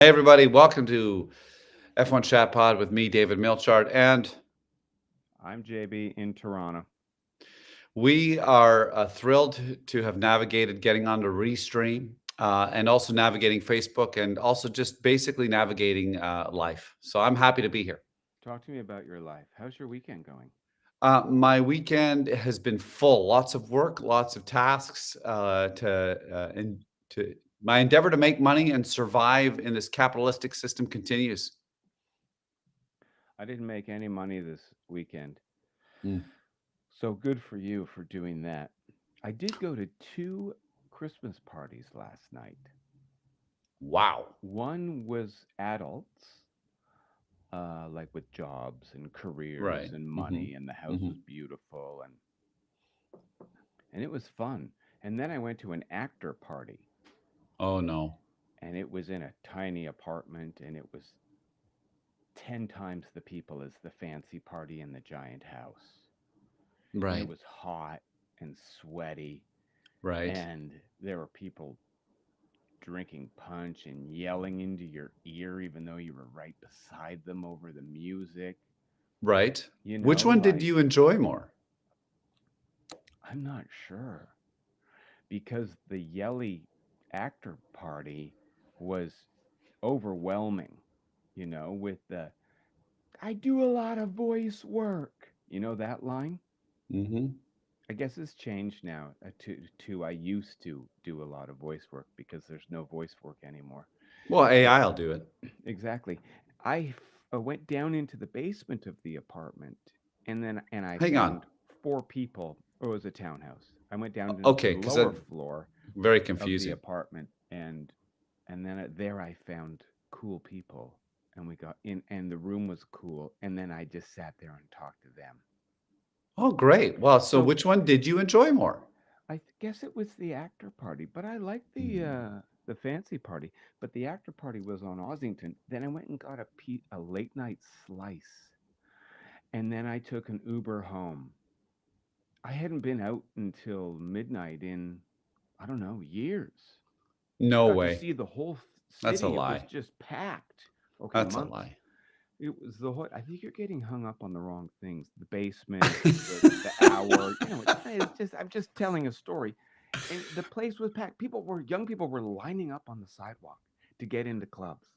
Hey, everybody, welcome to F1 Chat Pod with me, David Milchard, and I'm JB in Toronto. we are thrilled to have navigated getting onto Restream and also navigating Facebook and also just basically navigating life. So I'm happy to be here. Talk to me about your life. How's your weekend going? My weekend has been full, lots of work, lots of tasks to my endeavor to make money and survive in this capitalistic system continues. I didn't make any money this weekend. Mm. So good for you for doing that. I did go to two Christmas parties last night. Wow. One was adults, like with jobs and careers Right. and Hmm. money, and the house Hmm. was beautiful and it was fun. And then I went to an actor party, Oh, no. and it was in a tiny apartment, and it was 10 times the people as the fancy party in the giant house. And it Right. was hot and sweaty, Right. and there were people drinking punch and yelling into your ear even though you were right beside them over the music. Right. You Which know, one did like, you enjoy more? I'm not sure, because the yelly actor party was overwhelming, with the I do a lot of voice work. You know that line? Mhm. I guess it's changed now to I used to do a lot of voice work because there's no voice work anymore. Well, But AI will do it. exactly, I went down into the basement of the apartment, and I Hang on. found four people. Oh, it was a townhouse. I went down into the Okay, because lower that floor very of the confusing. apartment, and then there I found cool people, and we got in, and the room was cool, and then I just sat there and talked to them. Oh, great. Well, so So which one did you enjoy more? guess it was the actor party, but I liked Mm. the fancy party. But the actor party was on Ossington. Then I went and got a late night slice, and then I took an Uber home. I hadn't been out until midnight in, I don't know, years. No Got to way. see the whole That's a city. It was lie. just packed. Okay, That's a months. lie. It was the whole. I think you're getting hung up on the wrong things. The basement, the hour. It's just I'm just telling a story, and the place was packed. Young people were lining up on the sidewalk to get into clubs.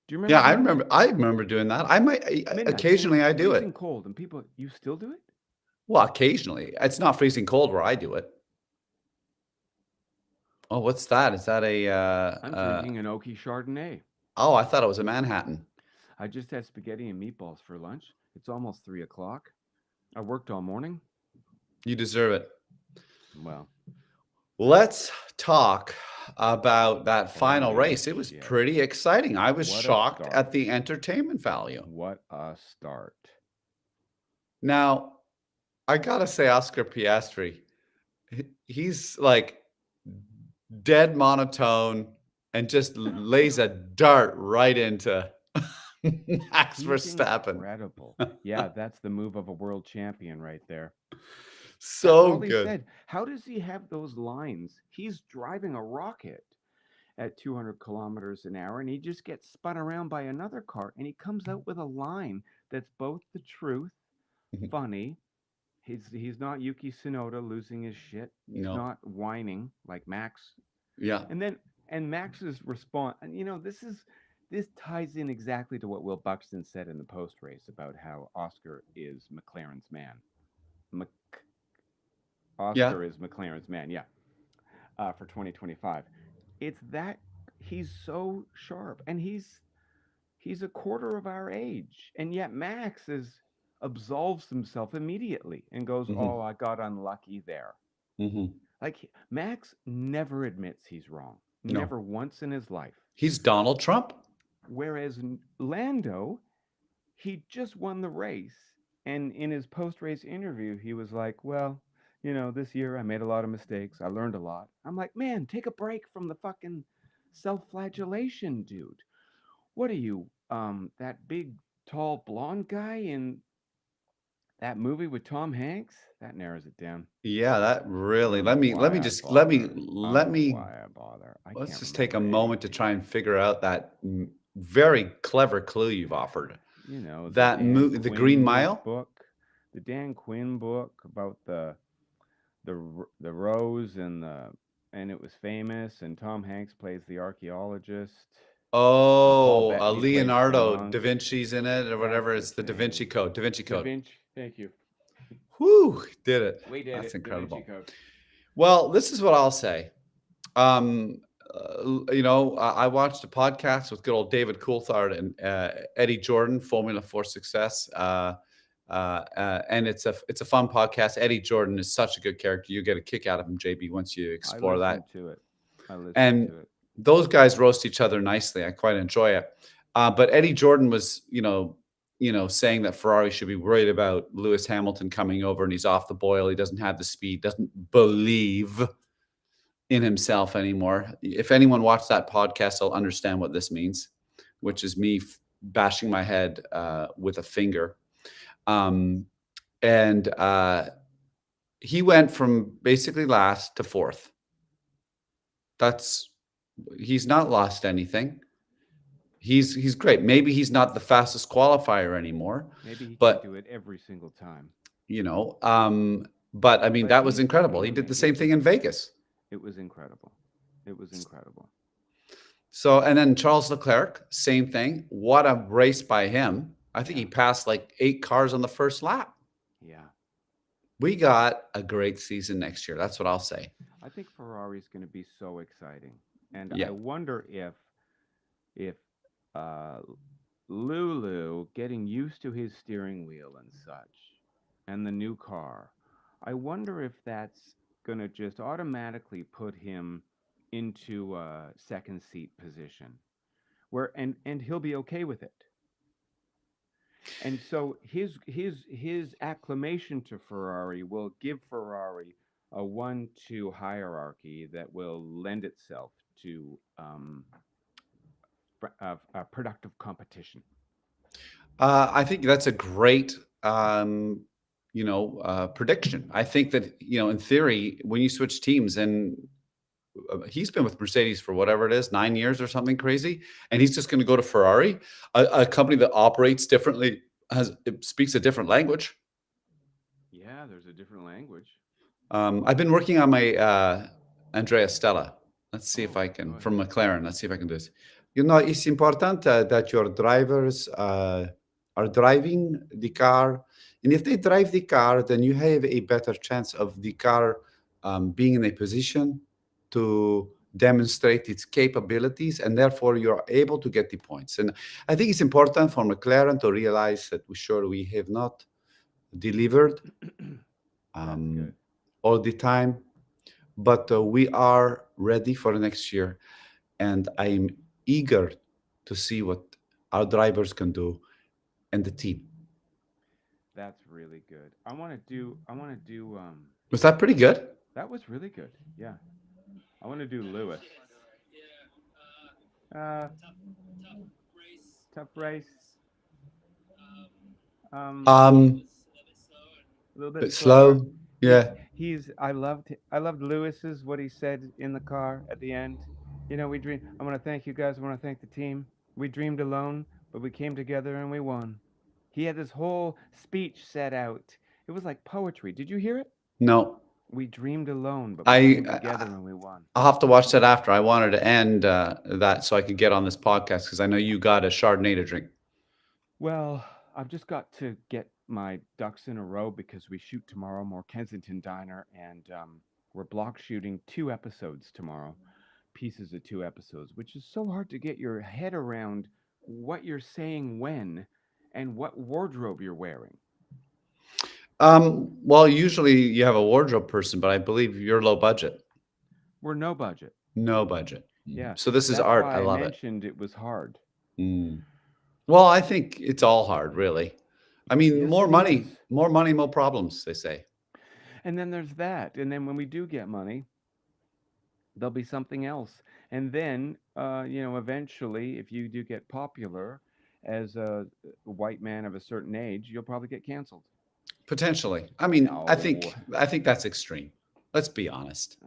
Do you remember Yeah, I doing that? remember I remember doing that. I might Midnight, and it occasionally was I do freezing it. cold, and you still do it? Well, occasionally. It's not freezing cold where I do it. Oh, what's that? Is that a I'm drinking an Oki Chardonnay. oh, I thought it was a Manhattan. I just had spaghetti and meatballs for lunch. It's almost 3 o'clock. I worked all morning. You deserve it. Well, Let's talk about that final holy race. It was shit! pretty exciting. I was What a shocked at start! the entertainment value. What a start! Now, I gotta say, Oscar Piastri, he's like dead monotone and just lays a dart right into Max He's Verstappen. incredible. Yeah, that's the move of a world champion right there. That's So all he good. said. How does he have those lines? He's driving a rocket at 200 kilometers an hour, and he just gets spun around by another car, and he comes out with a line that's both the truth, funny. He's not Yuki Tsunoda losing his shit. He's No. not whining like Max. Yeah. And then and Max's response, and this ties in exactly to what Will Buxton said in the post race about how Oscar is McLaren's man. Mc, Yeah. Oscar is McLaren's man, yeah, for 2025. It's that he's so sharp, and he's a quarter of our age, and yet Max is absolves himself immediately and goes, "Oh, Hmm. I got unlucky there." Hmm. Like Max never admits he's wrong, No. never once in his life. He's Donald Trump. Whereas Lando, he just won the race. And in his post race interview, he was like, "Well, this year I made a lot of mistakes. I learned a lot." I'm like, man, take a break from the fucking self flagellation, dude. What are you, that big, tall, blonde guy in That movie with Tom Hanks, that narrows it down. Yeah, that I really don't know let why me I just let me bother. I don't let know me why I bother. I let's can't just take a remember moment to anything. try and figure out that very clever clue you've offered. You know, That the Green Mile? The Dan Quinn book about the rose and it was famous and Tom Hanks plays the archaeologist and Paul Oh, Bettany plays the Leonardo da monk. Vinci's in it or That's whatever. the It's the Da thing. Vinci Code. Da Vinci Da Code. Vinci. Thank you. Whew, did it. We did That's it. Da Vinci incredible. Code. Well, this is what I'll say. Um, I watched a podcast with good old David Coulthard and Eddie Jordan, Formula for Success. And it's a fun podcast. Eddie Jordan is such a good character. You get a kick out of him, JB, once you I explore listened that. to it. I listened And to it. those guys roast each other nicely. I quite enjoy it. But Eddie Jordan was, saying that Ferrari should be worried about Lewis Hamilton coming over and he's off the boil. He doesn't have the speed, doesn't believe in himself anymore. If anyone watched that podcast, they'll understand what this means, which is me bashing my head with a finger. Um, and he went from basically last to fourth. That's He's not lost anything. He's great. Maybe he's not the fastest qualifier anymore, Maybe he can't but do it every single time. you know, but I mean But that was he's incredible. He doing did it. the same thing in Vegas. It was incredible. It was incredible. So, and then Charles Leclerc, same thing. What a race by him. I think he Yeah. passed like 8 cars on the first lap. Yeah. We got a great season next year. That's what I'll say. I think Ferrari's going to be so exciting. And I Yeah. wonder if uh, Lulu getting used to his steering wheel and such, and the new car, I wonder if that's going to just automatically put him into a second seat position where and he'll be okay with it. And so his acclamation to Ferrari will give Ferrari a 1-2 hierarchy that will lend itself to productive competition. I think that's a great, prediction. I think that, in theory, when you switch teams and he's been with Mercedes for whatever it is, 9 years or something crazy, and he's just going to go to Ferrari, a company that operates differently, it speaks a different language. Yeah, there's a different language. I've been working on my Andrea Stella. Let's see if Oh, I go can, from ahead. McLaren. Let's see if I can do this. It's important that your drivers are driving the car. And if they drive the car, then you have a better chance of the car being in a position to demonstrate its capabilities. And therefore, you're able to get the points. And I think it's important for McLaren to realize that we have not delivered That's um, good. all the time, but we are ready for next year, and I'm eager to see what our drivers can do and the team. That's really good. I want to do. Was that pretty good? That was really good. Yeah. I want to do Lewis. Uh, tough race. Um, A little bit Bit slower. slow. He Yeah. I loved Lewis's what he said in the car at the end. We dream. I want to thank you guys. I want to thank the team. We dreamed alone, but we came together and we won. He had this whole speech set out. It was like poetry. Did you hear it? No, We dreamed alone, but we I, came together and we won. I'll have to watch that after. I wanted to end that so I could get on this podcast because I know you got a Chardonnay to drink. Well, I've just got to get my ducks in a row because we shoot tomorrow, more Kensington Diner, and we're block shooting 2 episodes tomorrow, pieces of 2 episodes, which is so hard to get your head around what you're saying when and what wardrobe you're wearing. Well, usually you have a wardrobe person, but I believe you're low budget. We're no budget. No budget. Yeah, So this is that's art. I why I love it. mentioned it was hard. Mm. Well, I think it's all hard, really. I mean, Yes, it is. more money, more problems, they say. And then there's that. And then when we do get money, there'll be something else. And then, eventually, if you do get popular as a white man of a certain age, you'll probably get canceled. Potentially. I mean, I No. think I think that's extreme. Let's be honest.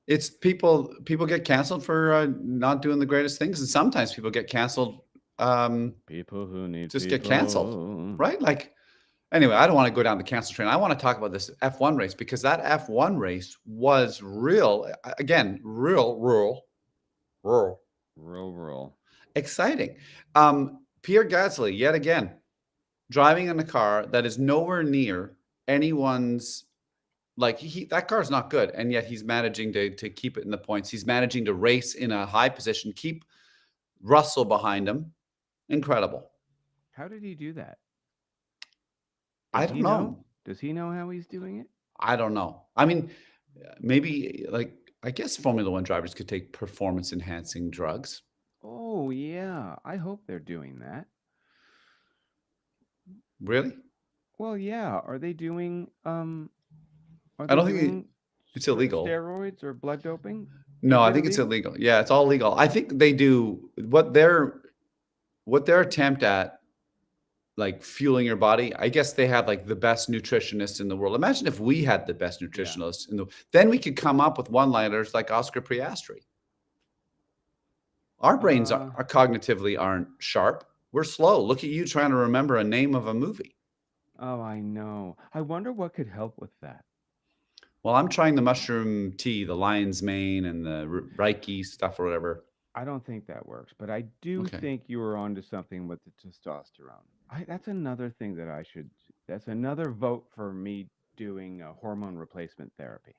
It's people get canceled for, not doing the greatest things, and sometimes people get canceled, um, People who need just get canceled, people. right? Like, anyway, I don't wanna go down the cancel train. I wanna talk about this F1 race because that F1 race was real, again, rural, Rural. exciting. Pierre Gasly, yet again, driving in a car that is nowhere near anyone's. Like, that car's not good, and yet he's managing to keep it in the points. He's managing to race in a high position, keep Russell behind him. Incredible. How did he do that? I Does don't he know? know. Does he know how he's doing it? I don't know. I mean, maybe, like, I guess Formula One drivers could take performance enhancing drugs. Oh, yeah. I hope they're doing that. Really? Well, yeah. Are I they don't think doing it's illegal. steroids or blood doping? No, Is I it think it's illegal? illegal. Yeah, it's all legal. I think they do what their attempt at, like, fueling your body. I guess they have, like, the best nutritionists in the world. Imagine if we had the best Yeah. nutritionists in the then we could come up with one-liners like Oscar Piastri. Our brains Uh, are cognitively aren't sharp. We're slow. Look at you trying to remember a name of a movie. oh, I know. I wonder what could help with that. Well, I'm trying the mushroom tea, the lion's mane and the Reiki stuff or whatever. I don't think that works, but I do Okay. think you were onto something with the testosterone. That's another thing that I should. That's another vote for me doing hormone replacement therapy.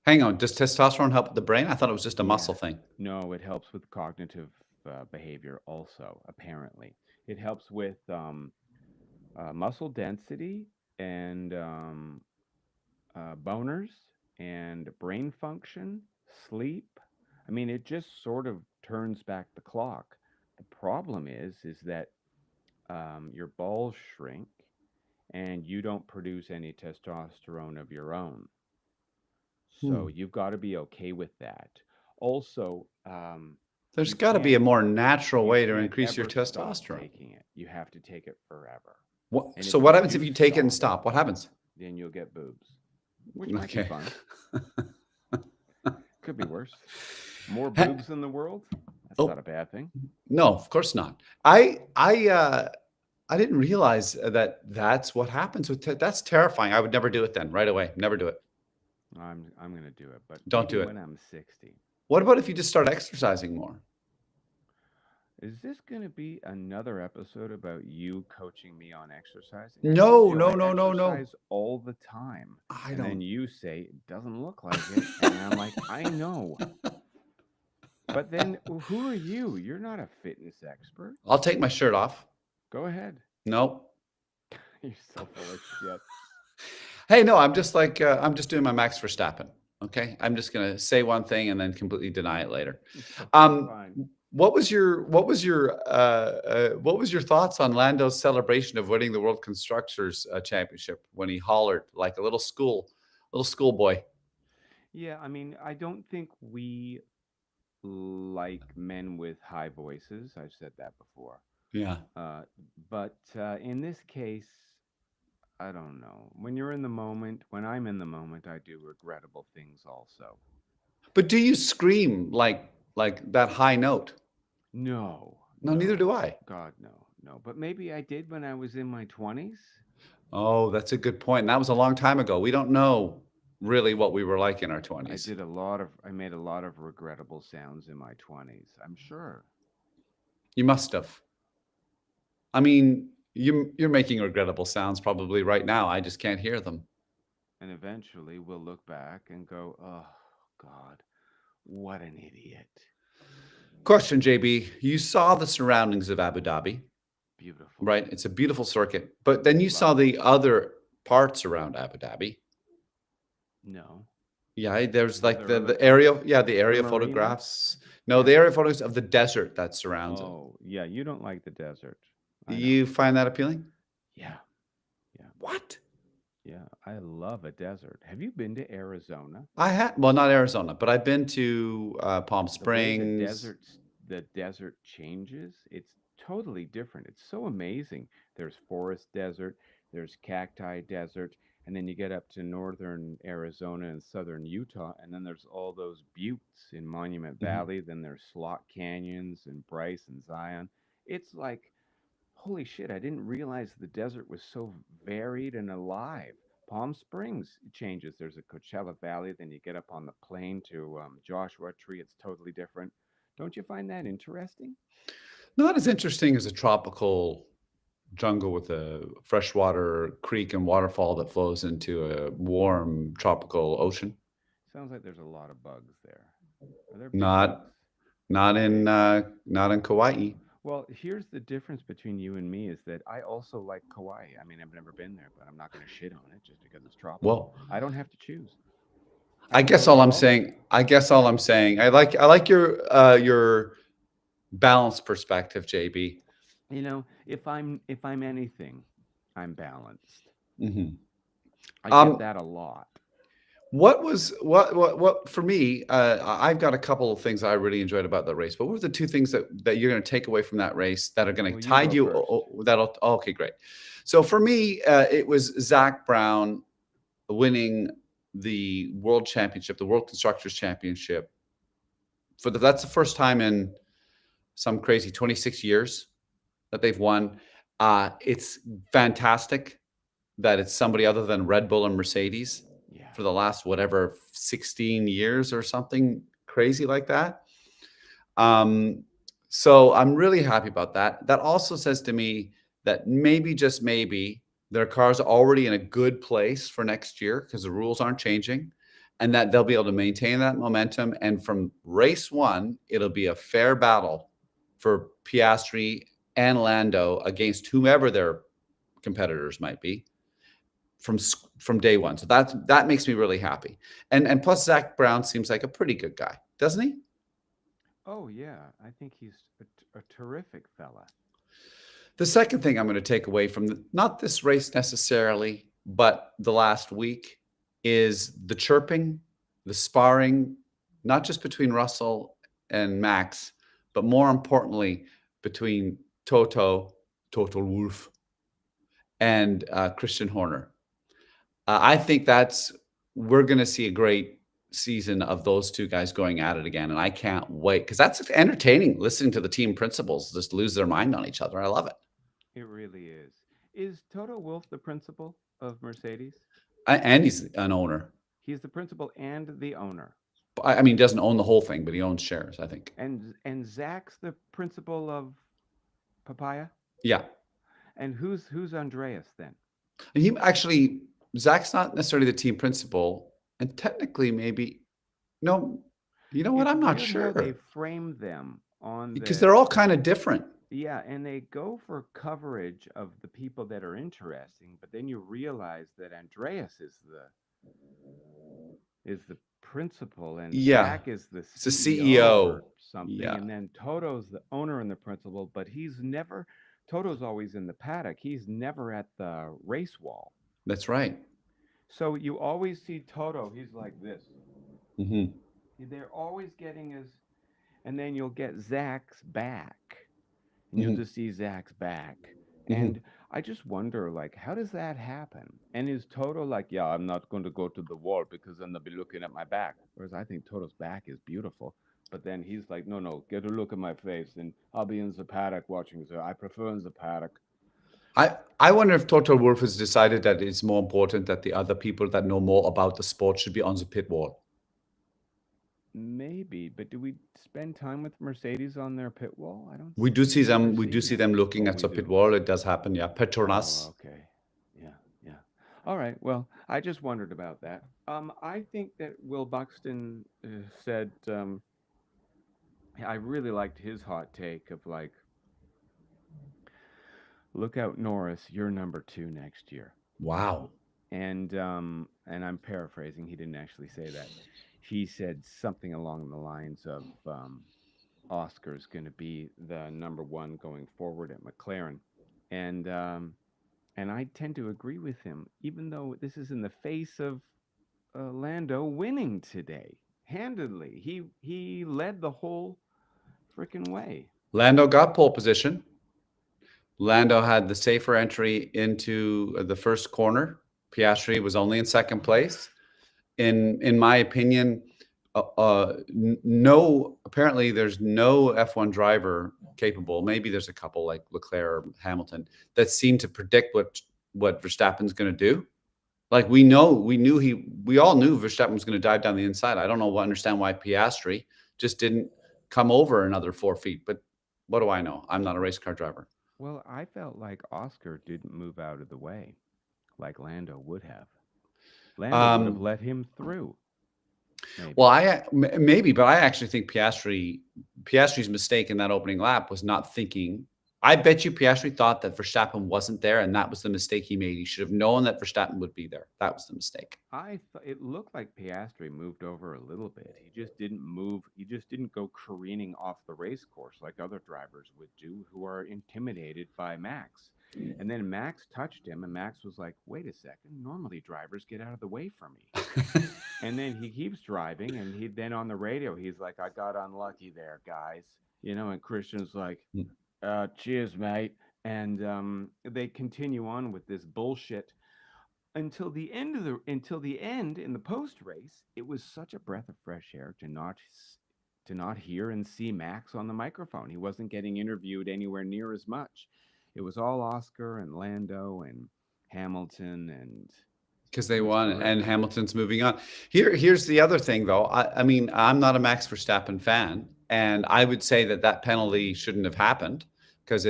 Hang on, does testosterone help with the brain? I thought it was just a Yeah. muscle thing. No, it helps with cognitive behavior also, apparently. It helps with muscle density and boners and brain function, sleep. I mean, it just sort of turns back the clock. The problem is that your balls shrink and you don't produce any testosterone of your own. So Hmm. you've got to be okay with that. Also, There's you gotta be can't a more natural you way to can't increase your ever stop testosterone. taking it. You have to take it forever. What And so if what you happens if do you take it and stop, stop? What happens? then you'll get boobs, which might be Okay. fun. Could be worse. More Ha boobs in the world? That's not oh, a bad thing. no, of course not. I didn't realize that that's what happens with that's terrifying. I would never do it then, right away. Never do it. I'm gonna do it, but Don't maybe do when it. I'm 60. What about if you just start exercising more? Is this gonna be another episode about you coaching me on exercising? I told No, you no, I no, no, no. exercise all the time. I And then don't. you say it doesn't look like it. And I'm like, I know. But then who are you? You're not a fitness expert. I'll take my shirt off. Go ahead. No. You're so full of shit. Hey, no, I'm just like, I'm just doing my Max Verstappen. Okay. I'm just gonna say one thing and then completely deny it later. Okay, Um, fine. what was your thoughts on Lando's celebration of winning the World Constructors Championship when he hollered like a little schoolboy? Yeah, I mean, I don't think we like men with high voices. I've said that before. Yeah. Uh, but in this case, I don't know. When you're in the moment, when I'm in the moment, I do regrettable things also. But do you scream like that high note? No, No, neither do no, I. God, no, no. But maybe I did when I was in my 20s. Oh, that's a good point. And that was a long time ago. We don't know really what we were like in our I 20s. did a lot of, I made a lot of regrettable sounds in my 20s, I'm sure. You must have. I mean, you're making regrettable sounds probably right now. I just can't hear them. And eventually we'll look back and go, oh, God, what an idiot. Question, JB. You saw the surroundings of Abu Dhabi, Beautiful. right? It's a beautiful circuit. But then you saw Lovely. the other parts around Abu Dhabi. No. Yeah, there's Were like there other the parts? area, yeah, the The area marina? photographs. No, Yeah. the area photos of the desert that surrounds it. Oh, yeah, you don't like the desert. I know. You find that appealing? Yeah. Yeah. What? Yeah. I love a desert. Have you been to Arizona? I had well, not Arizona, but I've been to Palm The way Springs. the desert changes, it's totally different. It's so amazing. There's forest desert, there's Cacti Desert, and then you get up to northern Arizona and southern Utah, and then there's all those buttes in Monument Mhm. Valley. Then there's Slot Canyons and Bryce and Zion. It's like, holy shit, I didn't realize the desert was so varied and alive. Palm Springs changes. There's a Coachella Valley, then you get up on the plain to Joshua Tree. It's totally different. Don't you find that interesting? Not as interesting as a tropical jungle with a freshwater creek and waterfall that flows into a warm tropical ocean. Sounds like there's a lot of bugs there. Are there big bugs? Not not in Big. Kauai. Well, here's the difference between you and me is that I also like Kauai. I mean, I've never been there, but I'm not going to shit on it just because it's tropical. Well, I don't have to choose. I I can go guess to all I'm all of them. saying I guess all I'm saying, I like your balanced perspective, JB. If I'm anything, I'm balanced. Mhm. I get Um, that a lot. what for me, I've got a couple of things I really enjoyed about the race, but what were the 2 things that you're gonna take away from that race that are gonna Well, you tide go you first. that'll okay, great. So for me, it was Zach Brown winning the world championship, the World Constructors Championship that's the first time in some crazy 26 years that they've won. It's fantastic that it's somebody other than Red Bull and Mercedes Yeah. for the last whatever 16 years or something crazy like that. Um, so I'm really happy about that. That also says to me that maybe, just maybe, their car's already in a good place for next year because the rules aren't changing, and that they'll be able to maintain that momentum. And from race one, it'll be a fair battle for Piastri and Lando against whomever their competitors might be from day one. So that makes me really happy. And plus, Zach Brown seems like a pretty good guy, doesn't he? Oh, yeah. I think he's a terrific fella. The second thing I'm going to take away from not this race necessarily, but the last week is the chirping, the sparring, not just between Russell and Max, but more importantly, between Total Wolf, and Christian Horner. I think we're going to see a great season of those two guys going at it again, and I can't wait because that's entertaining listening to the team principals just lose their mind on each other. I love it. It really is. Is Toto Wolff the principal of Mercedes? And he's an owner. He's the principal and the owner. I mean, he doesn't own the whole thing, but he owns shares, I think. And Zach's the principal of Papaya? Yeah. And who's Andreas then? And he actually, Zach's not necessarily the team principal. And technically, maybe, no, you know what? It's I'm not weird how they sure frame them on because the. they're all kind of different. Yeah, and they go for coverage of the people that are interesting, but then you realize that Andreas is the principal and Yeah. Zach is the It's a CEO or CEO. something, Yeah. and then Toto's the owner and the principal, but he's never Toto's always in the paddock. He's never at the race wall. That's right. So you always see Toto, he's like this. Hmm. They're always getting his, and then you'll get Zach's back, and you'll Hmm. just see Zach's back. Hmm. And I just wonder, like, how does that happen? And is Toto like, yeah, I'm not going to go to the wall because then they'll be looking at my back? Whereas I think Toto's back is beautiful. But then he's like, no, no, get a look at my face, and I'll be in the paddock watching. So I prefer in the paddock. I wonder if Total Wolf has decided that it's more important that the other people that know more about the sport should be on the pit wall. Maybe, but do we spend time with Mercedes on their pit wall? I don't. We do We've see never them. We do seen see them. them looking Oh, at we the pit do. wall. It does happen. Yeah, Oh, Petronas. okay. Yeah, yeah. All right. Well, I just wondered about that. I think that Will Buxton said I really liked his hot take of like, look out, Norris, you're number two next year. Wow. And I'm paraphrasing. He didn't actually say that. He said something along the lines of Oscar's going to be the number one going forward at McLaren, and I tend to agree with him, even though this is in the face of Lando winning today handedly. He led the whole freaking way. Lando got pole position. Lando had the safer entry into the first corner. Piastri was only in second place. In my opinion, no, apparently there's no F1 driver capable. Maybe there's a couple like Leclerc or Hamilton that seem to predict what Verstappen's going to do. Like we all knew Verstappen was going to dive down the inside. I don't know, understand why Piastri just didn't come over another 4 feet. But what do I know? I'm not a race car driver. Well, I felt like Oscar didn't move out of the way like Lando would have. Lando would have Um, let him through, well, maybe. maybe, but I actually think Piastri's mistake in that opening lap was not thinking. I bet you Piastri thought that Verstappen wasn't there, and that was the mistake he made. He should have known that Verstappen would be there. That was the mistake. It looked like Piastri moved over a little bit. He just didn't move. He just didn't go careening off the race course like other drivers would do who are intimidated by Max. And then Max touched him, and Max was like, "Wait a second. Normally drivers get out of the way for me." And then he keeps driving, and he then on the radio he's like, "I got unlucky there, guys." And Christian's like, "Cheers, mate." And they continue on with this bullshit until the end in the post race. It was such a breath of fresh air to not hear and see Max on the microphone. He wasn't getting interviewed anywhere near as much. It was all Oscar and Lando and Hamilton, and Because it they was won and terrific. Hamilton's moving on. Here's the other thing, though. I mean, I'm not a Max Verstappen fan, and I would say that penalty shouldn't have happened because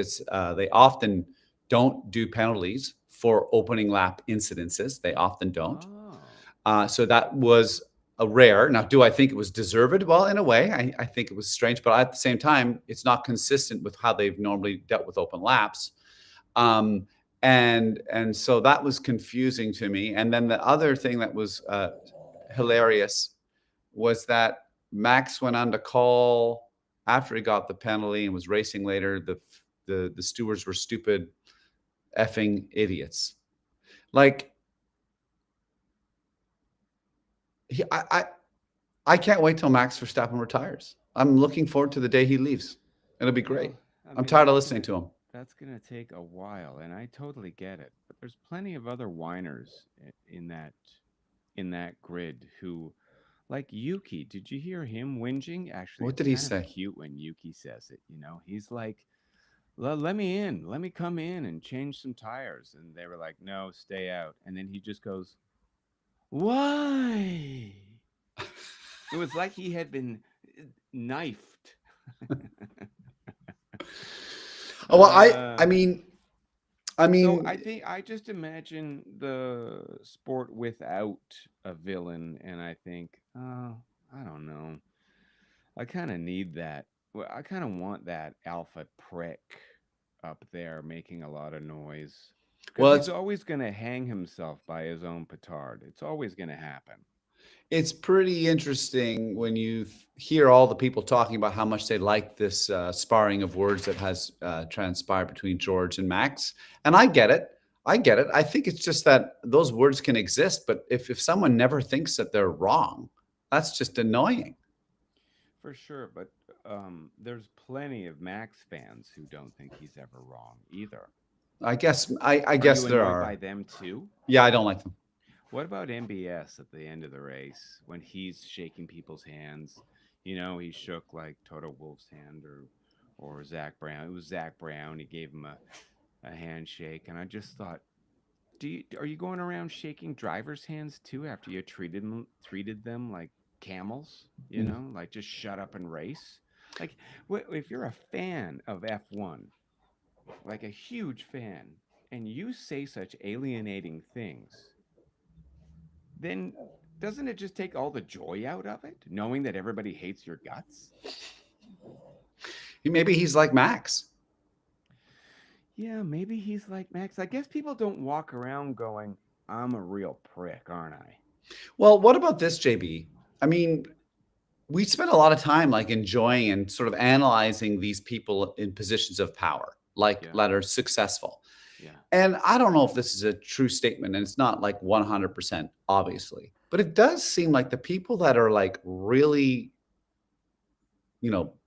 they often don't do penalties for opening lap incidences. They often don't. Oh, So that was a rare. Now, do I think it was deserved? Well, in a way, I think it was strange, but at the same time, it's not consistent with how they've normally dealt with open laps. Um, and so that was confusing to me. And then the other thing that was hilarious was that Max went on to call after he got the penalty and was racing later. The stewards were stupid effing idiots. Like he, I can't wait till Max Verstappen retires. I'm looking forward to the day he leaves. It'll be great. well, I I'm mean tired of listening to him. that's gonna take a while, and I totally get it. But there's plenty of other whiners in that grid who, like Yuki. Did you hear him whinging? Actually, What it's did he kind of say? cute when Yuki says it. He's like, Let me in, let me come in and change some tires." And they were like, "No, stay out." And then he just goes, "Why?" It was like he had been knifed. Oh, well, uh, I So mean, I think I just imagine the sport without a villain, and I think, oh, I don't know. I kind of need that. Well, I kind of want that alpha prick up there making a lot of noise because well, he's always going to hang himself by his own petard. It's always going to happen. it's pretty interesting when you hear all the people talking about how much they like this sparring of words that has transpired between George and Max. And I get it. I get it. I think it's just that those words can exist, but if someone never thinks that they're wrong, that's just annoying. For sure, but there's plenty of Max fans who don't think he's ever wrong either. I Are guess you there annoyed by are. them too? Yeah, I don't like them. What about MBS at the end of the race when he's shaking people's hands? He shook like Toto Wolff's hand or Zach Brown. It was Zach Brown. He gave him a handshake, and I just thought, are you going around shaking drivers' hands too after you treated them like camels? Mm. Like just shut up and race. Like if you're a fan of F1, like a huge fan, and you say such alienating things, then doesn't it just take all the joy out of it, knowing that everybody hates your guts? Maybe he's like Max. Yeah, maybe he's like Max. I guess people don't walk around going, "I'm a real prick, aren't I?" Well, what about this, JB? I mean, we spend a lot of time like enjoying and sort of analyzing these people in positions of power, like Yeah, that are successful. yeah. And I don't know if this is a true statement, and it's not like 100% obviously, but it does seem like the people that are like really,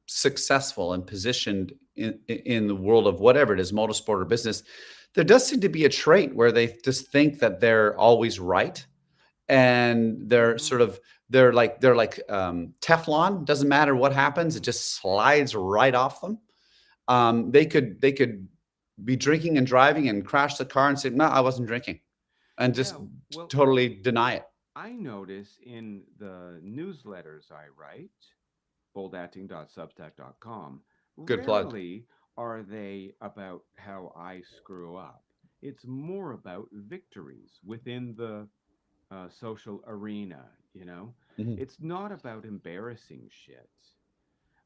successful and positioned in the world of whatever it is, motorsport or business, there does seem to be a trait where they just think that they're always right, and they're Mm-hmm. sort of they're like Teflon. Doesn't matter what happens, it just slides right off them. They could be drinking and driving and crash the car and say, "No, I wasn't drinking," and just Yeah. Well, totally deny it. I notice in the newsletters I write, boldacting.substack.com, Good plug. rarely are they about how I screw up. It's more about victories within the social arena, you know? Mhm. It's not about embarrassing shit.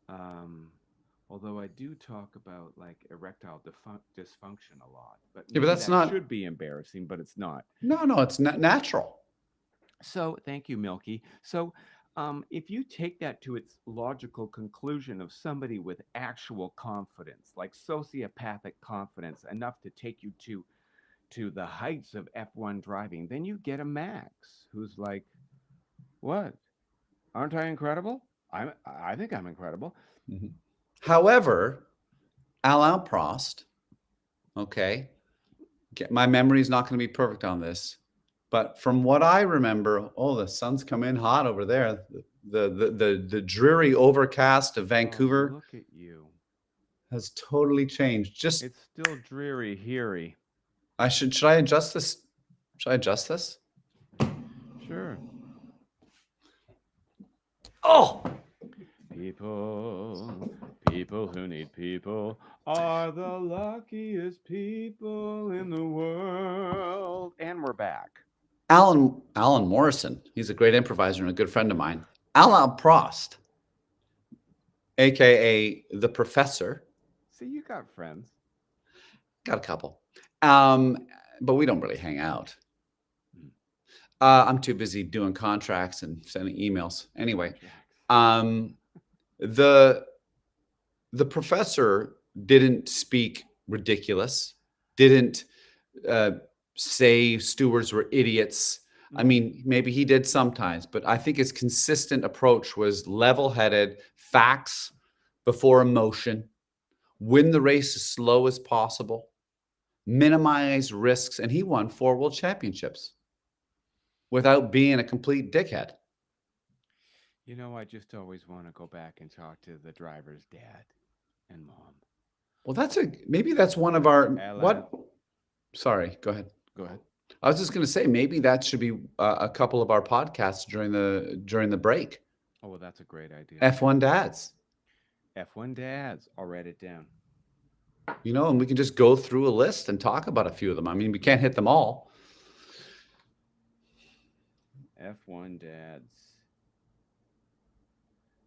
Um, although I do talk about like erectile dysfunction a lot, but Yeah, but maybe that's that not. should be embarrassing, but it's not. No, it's not natural. So, thank you, Milky. So, if you take that to its logical conclusion of somebody with actual confidence, like sociopathic confidence, enough to take you to the heights of F1 driving, then you get a Max who's like, "What? Aren't I incredible? I think I'm incredible." Mhm. However, Alain Prost, okay, my memory is not going to be perfect on this, but from what I remember, oh, the sun's come in hot over there. The dreary overcast of Oh, Vancouver look at you. has totally changed. Just It's still dreary, heary. should I adjust this? Should I adjust this? Sure. Oh, People who need people are the luckiest people in the world. And we're back. Alan Morrison. He's a great improviser and a good friend of mine. Alain Prost, aka the Professor, See, you got friends. got a couple, um, but we don't really hang out. Mm, I'm too busy doing contracts and sending emails. Anyway, contracts. um, the the professor didn't speak ridiculous, didn't uh, say stewards were idiots. I Mm-hmm. mean, maybe he did sometimes, but I think his consistent approach was level-headed, facts before emotion, win the race as slow as possible, minimize risks, and he won 4 world championships without being a complete dickhead. You know, I just always want to go back and talk to the driver's dad and mom. Well, maybe that's one of our Alan, what? Sorry, go ahead. go ahead. I was just going to say maybe that should be a couple of our podcasts during the break. Oh, well, that's a great idea. F1 dads, F1 dads. I'll write it down. and we can just go through a list and talk about a few of them. I mean, we can't hit them all. F1 dads.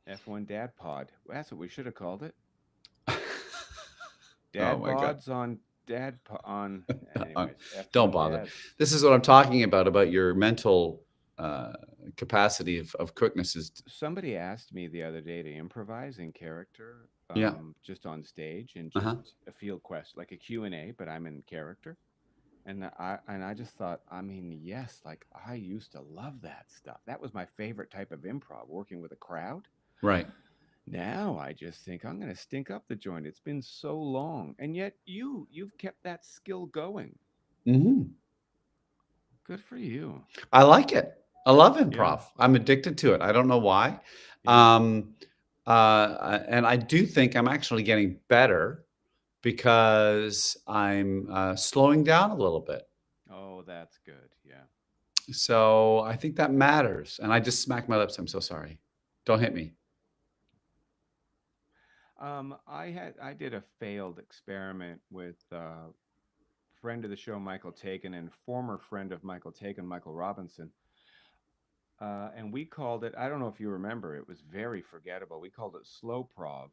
F1 dad pod. That's what we should have called it. Oh Dad my God. bods on on. Anyways, Don't F1 bother. dads. This is what I'm talking about your mental capacity of quickness is. Somebody asked me the other day to improvise in character, Yeah. just on stage and Uh-huh. just a field quest, like a Q&A, but I'm in character. And I just thought, I mean, yes, like I used to love that stuff. That was my favorite type of improv, working with a crowd. Right. Now I just think I'm going to stink up the joint. It's been so long, and yet you've kept that skill going. Hmm. Good for you. I like it. I love Yeah, improv. I'm addicted to it. I don't know why. yeah. Um, and I do think I'm actually getting better because I'm slowing down a little bit. Oh, that's good. Yeah. So I think that matters. And I just smacked my lips. I'm so sorry. Don't hit me. I did a failed experiment with friend of the show Michael Taken and former friend of Michael Taken, Michael Robinson. And we called it, I don't know if you remember, it was very forgettable. We called it Slow Prov,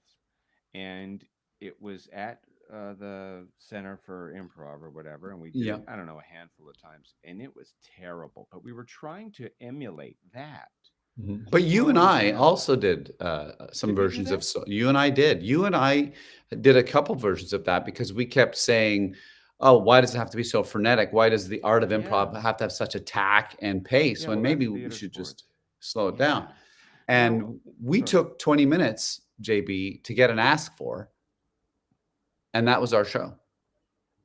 and it was at the Center for Improv or whatever. And we did Yeah. it, I don't know, a handful of times, and it was terrible. But we were trying to emulate that. Mhm. But you and Slowing I down. also did some Did we do versions that? of you and I did. You and I did a couple versions of that because we kept saying, "Oh, why does it have to be so frenetic? Why does the art of Yeah. improv have to have such attack and pace Yeah, when well, maybe that's we theater should sports. just slow it down?" Yeah. Now, And we sorry. took 20 minutes JB, to get an ask for, and that was our show.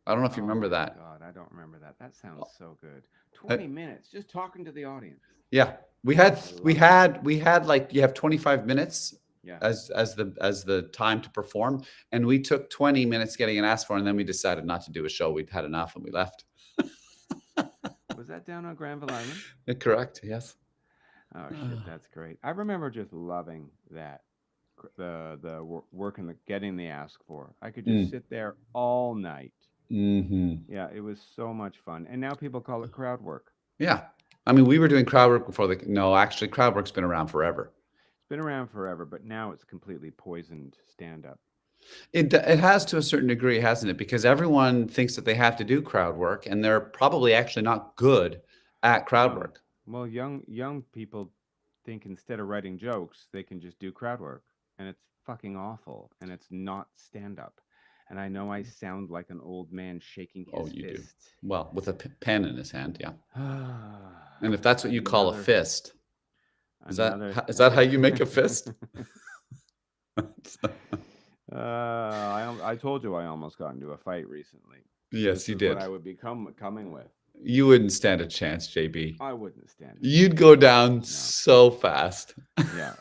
I don't know if you Oh remember my that. God, I don't remember that. That sounds Uh, so good. uh, 20 minutes just talking to the audience. yeah, we had I we love it. had we had like you have 25 minutes Yeah. as the time to perform, and we took 20 minutes getting an ask for, and then we decided not to do a show. We'd had enough, and we left. Was that down on Granville Island? Correct. Yes. Oh shit, that's great. I remember just loving that. Working the getting the ask for. I could just Mm. sit there all night. Hmm. Yeah, it was so much fun. And now people call it crowd work. Yeah. I mean, we were doing crowd work before the. No, actually, crowd work's been around forever. It's been around forever, but now it's completely poisoned stand up. It has to a certain degree, hasn't it? Because everyone thinks that they have to do crowd work, and they're probably actually not good at crowd No. work. Well, young people think instead of writing jokes, they can just do crowd work, and it's fucking awful, and it's not stand up. And I know I sound like an old man shaking Oh, his you do. fist. Well, with a pen in his hand, yeah. And if that's what you call a another fist, another is that how you make a fist? I told you I almost got into a fight recently. Yes, This you is what did. I would be coming with. You wouldn't stand a chance, JB. I wouldn't stand a You'd chance. go down No. so fast. Yeah.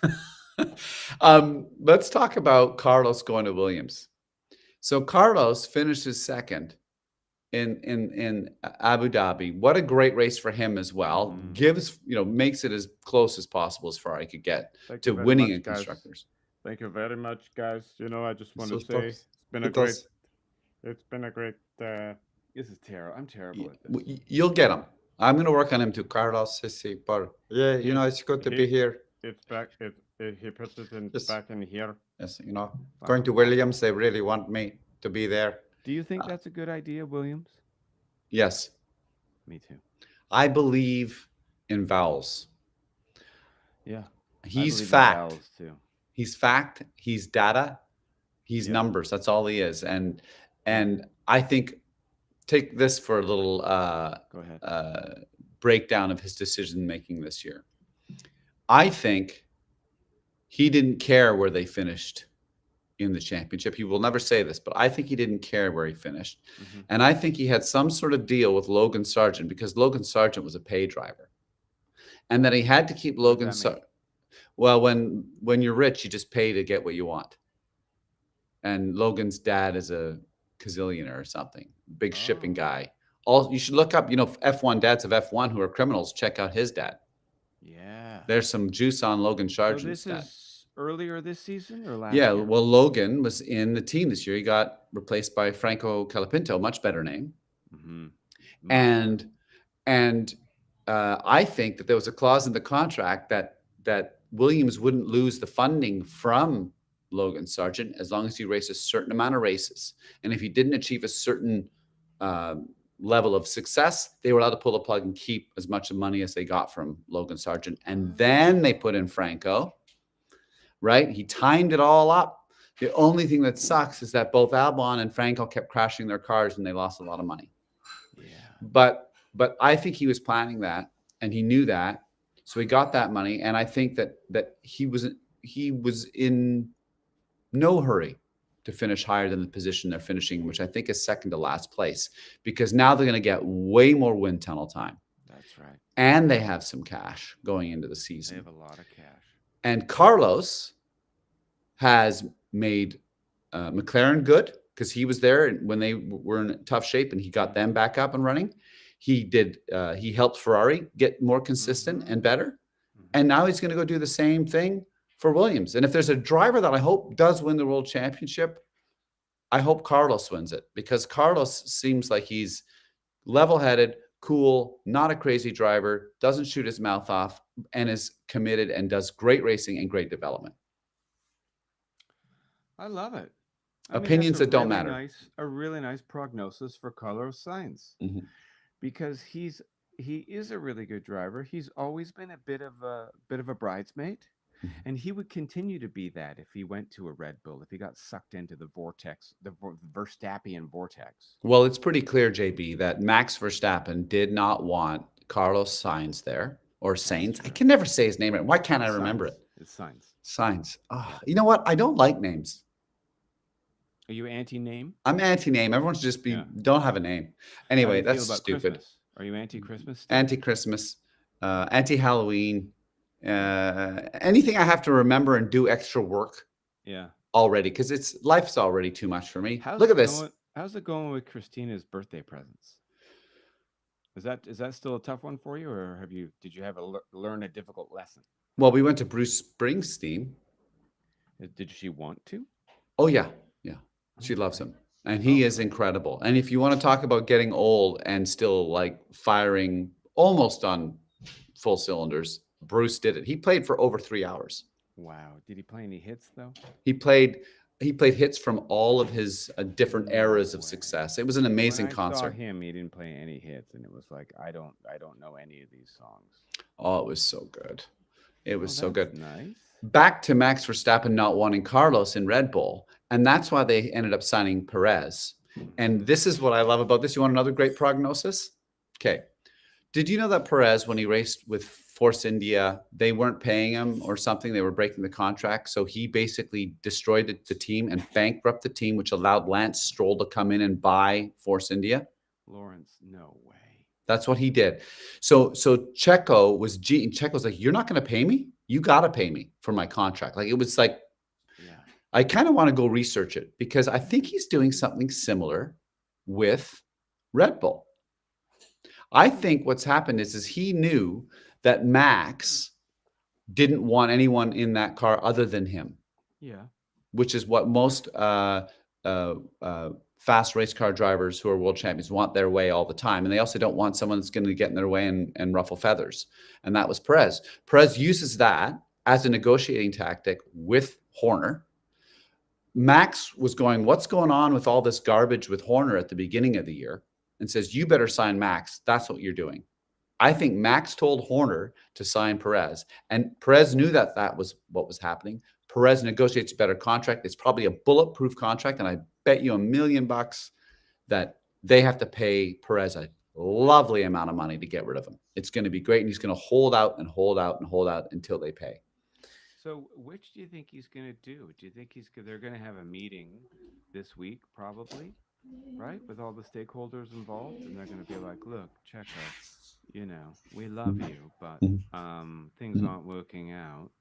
Let's talk about Carlos going to Williams. So Carlos finishes second in Abu Dhabi. What a great race for him as well. Mhm. Gives, makes it as close as possible as far I could get Thank you to very winning much, in guys. constructors. Thank you very much, guys. I just want So to say it's been a it great. does. It's been a great. This is terrible. I'm terrible at this. You'll get him. I'm going to work on him too, Carlos. But yeah, He it's good to he. be here. It's back. He puts it in Yes, back in here. yes, going Fucking to awful. Williams. They really want me to be there. Do you think Uh, that's a good idea, Williams? yes, Me too. I believe in vowels. Yeah, I He's believe in fact. vowels too. He's fact. He's data. He's Yep. numbers. That's all he is. Yep. And I think take this for a little Go ahead. breakdown of his decision making this year. I think he didn't care where they finished in the championship. He will never say this, but I think he didn't care where he finished. Mm-hmm. And I think he had some sort of deal with Logan Sargent because Logan Sargent was a pay driver. And that he had to keep Logan Sargent. Well, when you're rich, you just pay to get what you want. And Logan's dad is a gazillionaire or something, big shipping guy. You should look up, F1 dads of F1 who are criminals. Check out his dad. Yeah. There's some juice on Logan Sargent's dad. So this is earlier this season or last Yeah, year? well, Logan was in the team this year. He got replaced by Franco Colapinto, much better name. Mm-hmm. And I think that there was a clause in the contract that Williams wouldn't lose the funding from Logan Sargent as long as he raced a certain amount of races. And if he didn't achieve a certain level of success, they were allowed to pull the plug and keep as much money as they got from Logan Sargent. And then they put in Franco, right? He timed it all up. The only thing that sucks is that both Albon and Franco kept crashing their cars and they lost a lot of money. Yeah. But I think he was planning that and he knew that. So he got that money. And I think that he was in no hurry to finish higher than the position they're finishing, which I think is second to last place, because now they're going to get way more wind tunnel time. That's right. And they have some cash going into the season. They have a lot of cash. And Carlos has made McLaren good because he was there when they were in tough shape and he got them back up and running. He helped Ferrari get more consistent and better. Mm-hmm. And now he's going to go do the same thing for Williams. And if there's a driver that I hope does win the world championship, I hope Carlos wins it, because Carlos seems like he's level-headed, cool, not a crazy driver, doesn't shoot his mouth off, and is committed and does great racing and great development. I love it. Opinions that don't matter. A really nice prognosis for Carlos Sainz, because he is a really good driver. He's always been a bit of a bridesmaid. And he would continue to be that if he went to a Red Bull, if he got sucked into the vortex, the Verstappian vortex. Well, it's pretty clear, JB, that Max Verstappen did not want Carlos Sainz there, or Sainz. I can never say his name right. Why can't I remember it? It's Sainz. Signs. Oh, you know what? I don't like names. Are you anti-name? I'm anti-name. Everyone should just be Yeah. don't have a name. How do Anyway, you feel that's about stupid. Christmas? Are you anti-Christmas still? Anti-Christmas, anti-Halloween, anything I have to remember and do extra work Yeah. already because it's life's already too much for me. How's Look at it this. going? How's it going with Christina's birthday presents? Is that still a tough one for you, or did you have a learn a difficult lesson? Well, we went to Bruce Springsteen. Did she want to? Oh yeah, yeah. She loves Okay. him, and Oh, he is good. incredible. And if you want to talk about getting old and still like firing almost on full cylinders, Bruce did it. He played for over 3 hours. Wow. Did he play any hits though? He played he played hits from all of his different No eras of way. success. It was an When amazing I saw concert. him, he didn't play any hits, and it was like I don't know any of these songs. Oh, it was so good. It Oh, was so that's good. nice. Back to Max Verstappen not wanting Carlos in Red Bull, and that's why they ended up signing Perez. And this is what I love about this. You want another great prognosis? Okay. Did you know that Perez, when he raced with Force India, they weren't paying him or something? They were breaking the contract. So he basically destroyed the team and bankrupted the team, which allowed Lance Stroll to come in and buy Force India. Lawrence, no way. That's what he did. So Checo was Checo's like, you're not going to pay me? You got to pay me for my contract. Like it was like, Yeah. I kind of want to go research it because I think he's doing something similar with Red Bull. I think what's happened is he knew that Max didn't want anyone in that car other than him, Yeah. which is what most fast race car drivers who are world champions want their way all the time. And they also don't want someone that's going to get in their way and ruffle feathers. And that was Perez. Perez uses that as a negotiating tactic with Horner. Max was going, what's going on with all this garbage with Horner at the beginning of the year? And says, you better sign Max. That's what you're doing. I think Max told Horner to sign Perez, and Perez knew that that was what was happening. Perez negotiates a better contract. It's probably a bulletproof contract, and I bet you $1,000,000 that they have to pay Perez a lovely amount of money to get rid of him. It's going to be great, and he's going to hold out and hold out and hold out until they pay. So, which do you think he's going to do? Do you think they're going to have a meeting this week, probably, right, with all the stakeholders involved, and they're going to be like, "Look, Checo, we love you, but things aren't working out.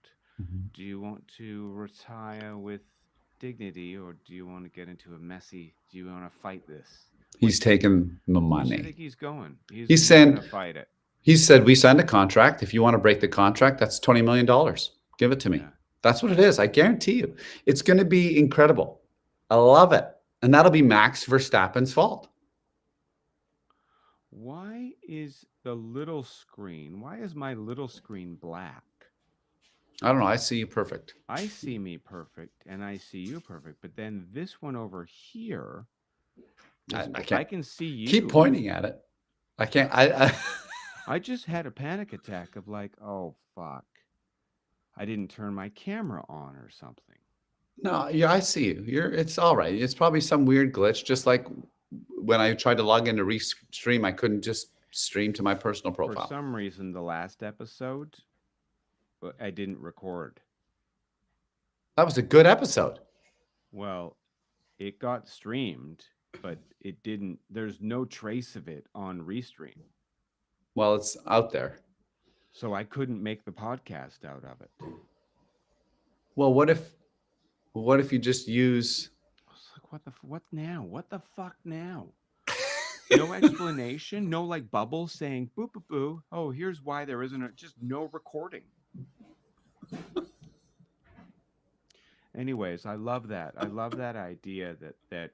Do you want to retire with dignity, or do you want to get into do you want to fight this?" He's taking the Which do you money. think he's going? He's saying, going to fight it. he said, we signed a contract. If you want to break the contract, that's $20 million. Give it to me. Yeah. That's what it is. I guarantee you. It's going to be incredible. I love it. And that'll be Max Verstappen's fault. Why is the little screen? Why is my little screen black? I don't know. I see you perfect. I see me perfect, and I see you perfect. But then this one over here, I I can't can see you. keep pointing at it. I can't. I just had a panic attack of like, oh fuck, I didn't turn my camera on or something. No, yeah, I see you. It's all right. It's probably some weird glitch. Just like when I tried to log into Restream, I couldn't just stream to my personal profile. For some reason, the last episode, I didn't record. That was a good episode. Well, it got streamed, but it didn't. There's no trace of it on Restream. Well, it's out there. So I couldn't make the podcast out of it. Well, what if you just use? I was like, what now? What the fuck now? No explanation, no like bubble saying boo boo boo. Oh, here's why there isn't just no recording. Anyways, I love that. I love that idea that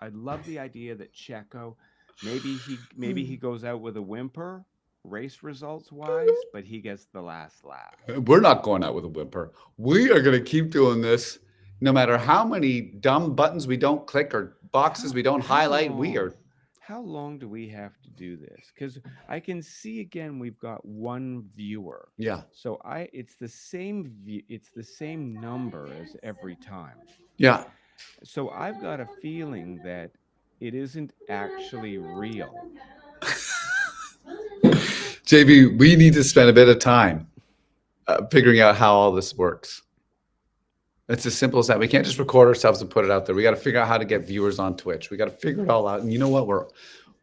I love the idea that Checo maybe he goes out with a whimper race results wise, but he gets the last lap. We're not going out with a whimper. We are going to keep doing this, no matter how many dumb buttons we don't click or boxes we don't highlight. We are. How long do we have to do this? Because I can see again we've got one viewer. Yeah. So it's the same it's the same number as every time. Yeah. So I've got a feeling that it isn't actually real. JB, we need to spend a bit of time figuring out how all this works. It's as simple as that. We can't just record ourselves and put it out there. We got to figure out how to get viewers on Twitch. We got to figure it all out. And you know what?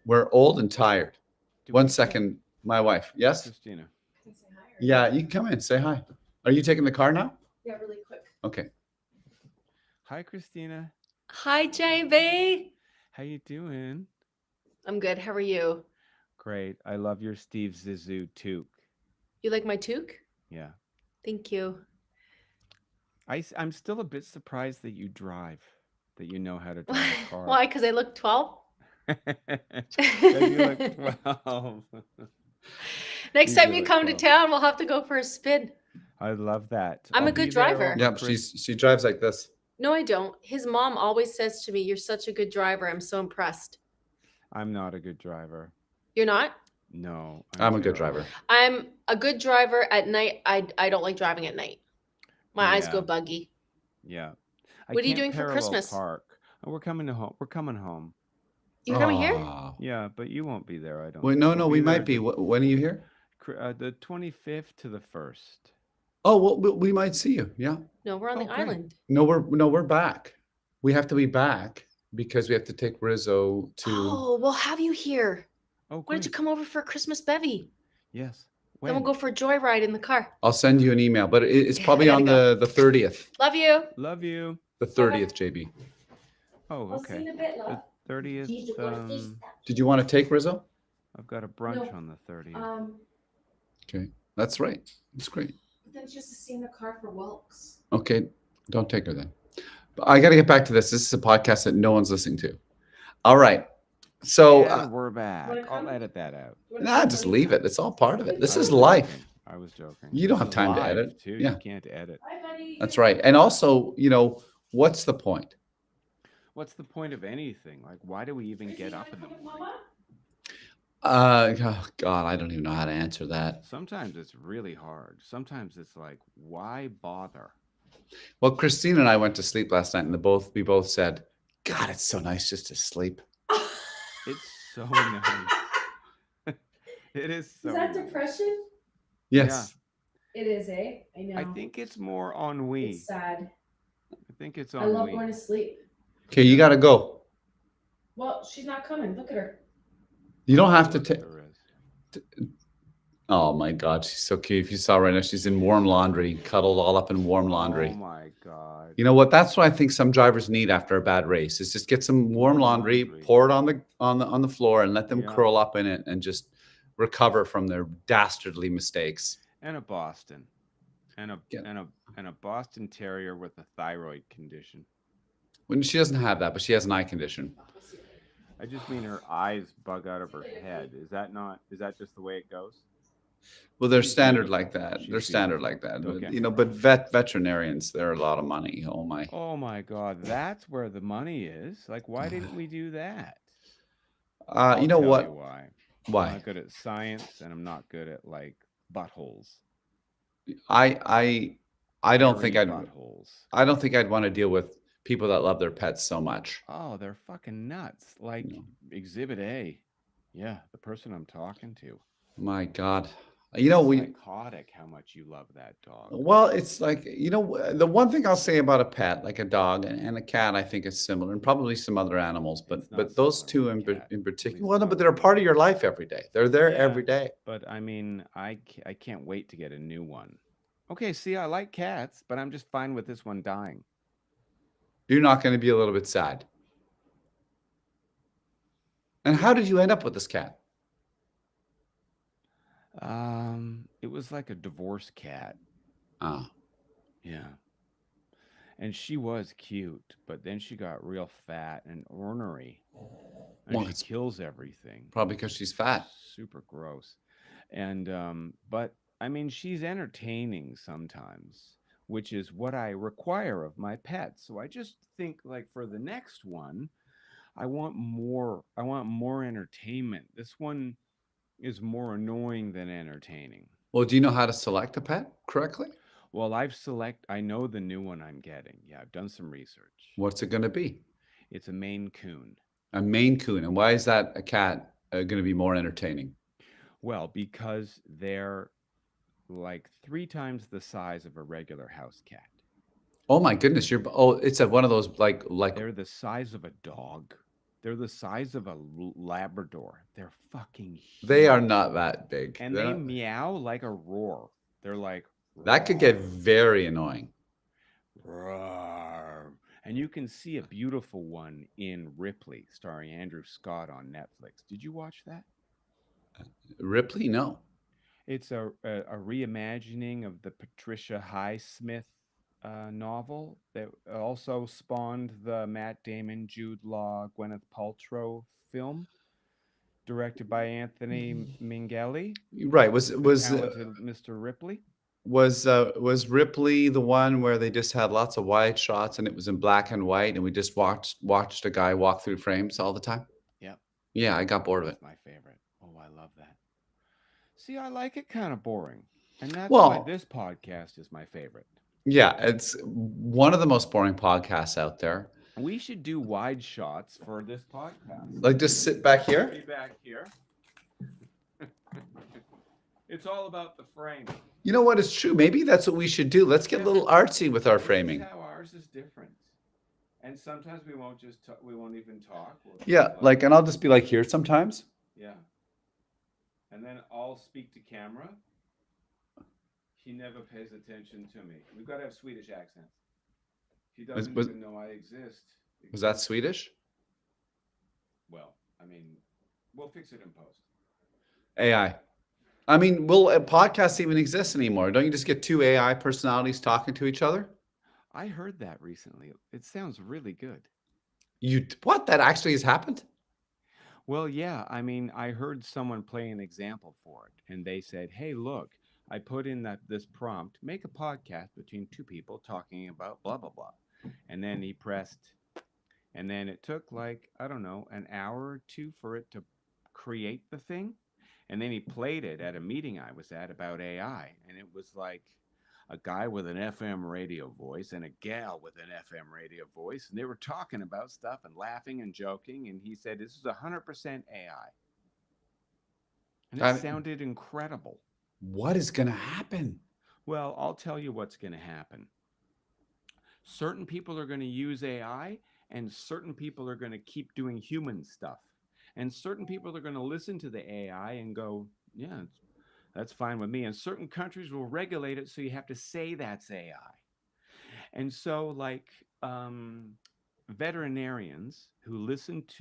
We're old and tired. Do One we get second, my wife. Yes? Christina? Can I say hi? Yeah, you can come in, say hi. Are you taking the car now? Yeah, really quick. Okay. Hi, Christina. Hi, JB. How you doing? I'm good. How are you? Great. I love your Steve Zissou toque. You like my toque? Yeah. Thank you. I'm still a bit surprised that you drive, that you know how to drive a car. Why? Because I look 12? 'Cause you look 12. Next You time do you look come to 12. town, we'll have to go for a spin. I love that. I'm I'll a good be there driver. over Yeah, Chris- she drives like this. No, I don't. His mom always says to me, "You're such a good driver. I'm so impressed." I'm not a good driver. You're not? No. I'm a good terrible. driver. I'm a good driver at night. I don't like driving at night. My eyes go Yeah. buggy. Yeah. What are you can't doing for parallel Christmas? Park. Oh, we're coming home. We're coming home. You're coming here? Oh. Yeah, but you won't be there. I don't. Wait, think. no, We'll no, we there might be. the, When are you here? the 25th to the 1st. Oh, well, we might see you. Yeah. No, we're on the Oh, great. island. No, we're back. We have to be back because we have to take Rizzo to. Oh, we'll have you here. Oh, Why great. don't you come over for a Christmas bevy? Yes. Then When? we'll go for a joyride in the car. I'll send you an email, but it's Yeah, probably I on gotta the 30th. Love you. Love you. The 30th, JB. Oh, I'll see you okay. in a bit, The love. 30th. Did you want to take Rizzo? I've got a brunch No. on the 30th. Okay, that's right. That's great. But then just to see in the car for walks. Okay, don't take her then. But I got to get back to this. This is a podcast that no one's listening to. All right. So, and we're back. wanna I'll come? edit that out. nah, just leave it. It's all part of it. This I is was life. joking. I was joking. You don't This have is time to live, edit. Too. Yeah. You can't edit. Hi, buddy. That's right. And also, what's the point? What's the point of anything? Like, why do we even get up in the morning? Oh God, I don't even know how to answer that. Sometimes it's really hard. Sometimes it's like, why bother? Well, Christine and I went to sleep last night, and we both said, "God, it's so nice just to sleep." It's so nice. It is so Is that nice. depression? Yes. It is, eh? I know. I think it's more ennui. it's sad. I think it's I love ennui. going to sleep. Okay, you got to go. Well, she's not coming. Look at her. You don't have to Look at take. the wrist. Oh my God, she's so cute. If you saw right now, she's in warm laundry, cuddled all up in warm laundry. Oh my God. You know what? That's what I think some drivers need after a bad race is just get some warm Warm laundry, laundry. pour it on the floor, and let them Yeah. curl up in it and just recover from their dastardly mistakes. And a Boston. And a Yeah. and a Boston Terrier with a thyroid condition. When she doesn't have that, but she has an eye condition. I just mean her eyes bug out of her head. Is that just the way it goes? Well, they're She's standard beautiful. like that. She's They're standard beautiful. like that. But, Okay. but veterinarians, they're a lot of money. Oh my. Oh my God, that's where the money is. Like, why didn't we do that? You know I'll tell what? you why. I'm Why? not good at science, and I'm not good at like buttholes. I don't think Hairy I'd buttholes. I don't think I'd want to deal with people that love their pets so much. Oh, they're fucking nuts. Like No. Exhibit A. Yeah, the person I'm talking to. My God. You know, we Psychotic how much you love that dog. well, it's like, the one thing I'll say about a pet, like a dog and a cat, I think is similar, and probably some other animals, but It's not those two similar with a cat. in particular, Please well, no, don't. but they're a part of your life every day. They're there Yeah. every day. But I mean, I can't wait to get a new one. Okay, see, I like cats, but I'm just fine with this one dying. You're not going to be a little bit sad. And how did you end up with this cat? It was like a divorce cat. Ah, Yeah. And she was cute, but then she got real fat and ornery. And Well, she it's kills everything. probably because she's fat. Super gross. And but I mean, she's entertaining sometimes, which is what I require of my pets. So I just think like for the next one, I want more entertainment. This one is more annoying than entertaining. Well, do you know how to select a pet correctly? Well, I know the new one I'm getting. Yeah, I've done some research. What's it going to be? It's a Maine Coon. A Maine Coon. And why is that a cat going to be more entertaining? Well, because they're like 3 times the size of a regular house cat. Oh my goodness, it's one of those like They're the size of a dog. They're the size of a Labrador. They're fucking they are huge. not that big. And They're they not, meow like a roar. They're like, that could get roar, very annoying. roar. And you can see a beautiful one in Ripley, starring Andrew Scott on Netflix. Did you watch that? Ripley, no. It's a reimagining of the Patricia Highsmith novel that also spawned the Matt Damon, Jude Law, Gwyneth Paltrow film, directed by Anthony Minghella, Right. the talented Mr. Ripley. Was Ripley the one where they just had lots of wide shots and it was in black and white and we just watched a guy walk through frames all the time? Yep, Yeah, I got bored of it. that's my favorite. Oh, I love that. See, I like it kind of boring. And that's why Well, this podcast is my favorite. yeah, it's one of the most boring podcasts out there. We should do wide shots for this podcast. Like just sit back Be here. back here. It's all about the frame. You know what? It's true. Maybe that's what we should do. Let's get a Yeah. little artsy with our This is framing. how ours is different. And sometimes we won't just talk, we won't even talk. We'll just Yeah, like, and I'll just be like here sometimes. yeah. And then I'll speak to camera. He never pays attention to me. We've got to have Swedish accents. He doesn't was- even know I exist. Was that Swedish? Well, I mean, we'll fix it in post. AI. I mean, will a podcast even exist anymore? Don't you just get two AI personalities talking to each other? I heard that recently. It sounds really good. What? That actually has happened? Well, yeah. I mean, I heard someone play an example for it, and they said, "Hey, look, I put in this prompt: make a podcast between two people talking about blah blah blah," and then he pressed, and then it took like I don't know an hour or two for it to create the thing, and then he played it at a meeting I was at about AI, and it was like a guy with an FM radio voice and a gal with an FM radio voice, and they were talking about stuff and laughing and joking. And he said, "This is 100% AI," and I it mean, sounded incredible. what is going to happen? Well, I'll tell you what's going to happen. Certain people are going to use AI, and certain people are going to keep doing human stuff. And certain people are going to listen to the AI and go, "Yeah, that's fine with me." And certain countries will regulate it, so you have to say that's AI. And so, like, veterinarians who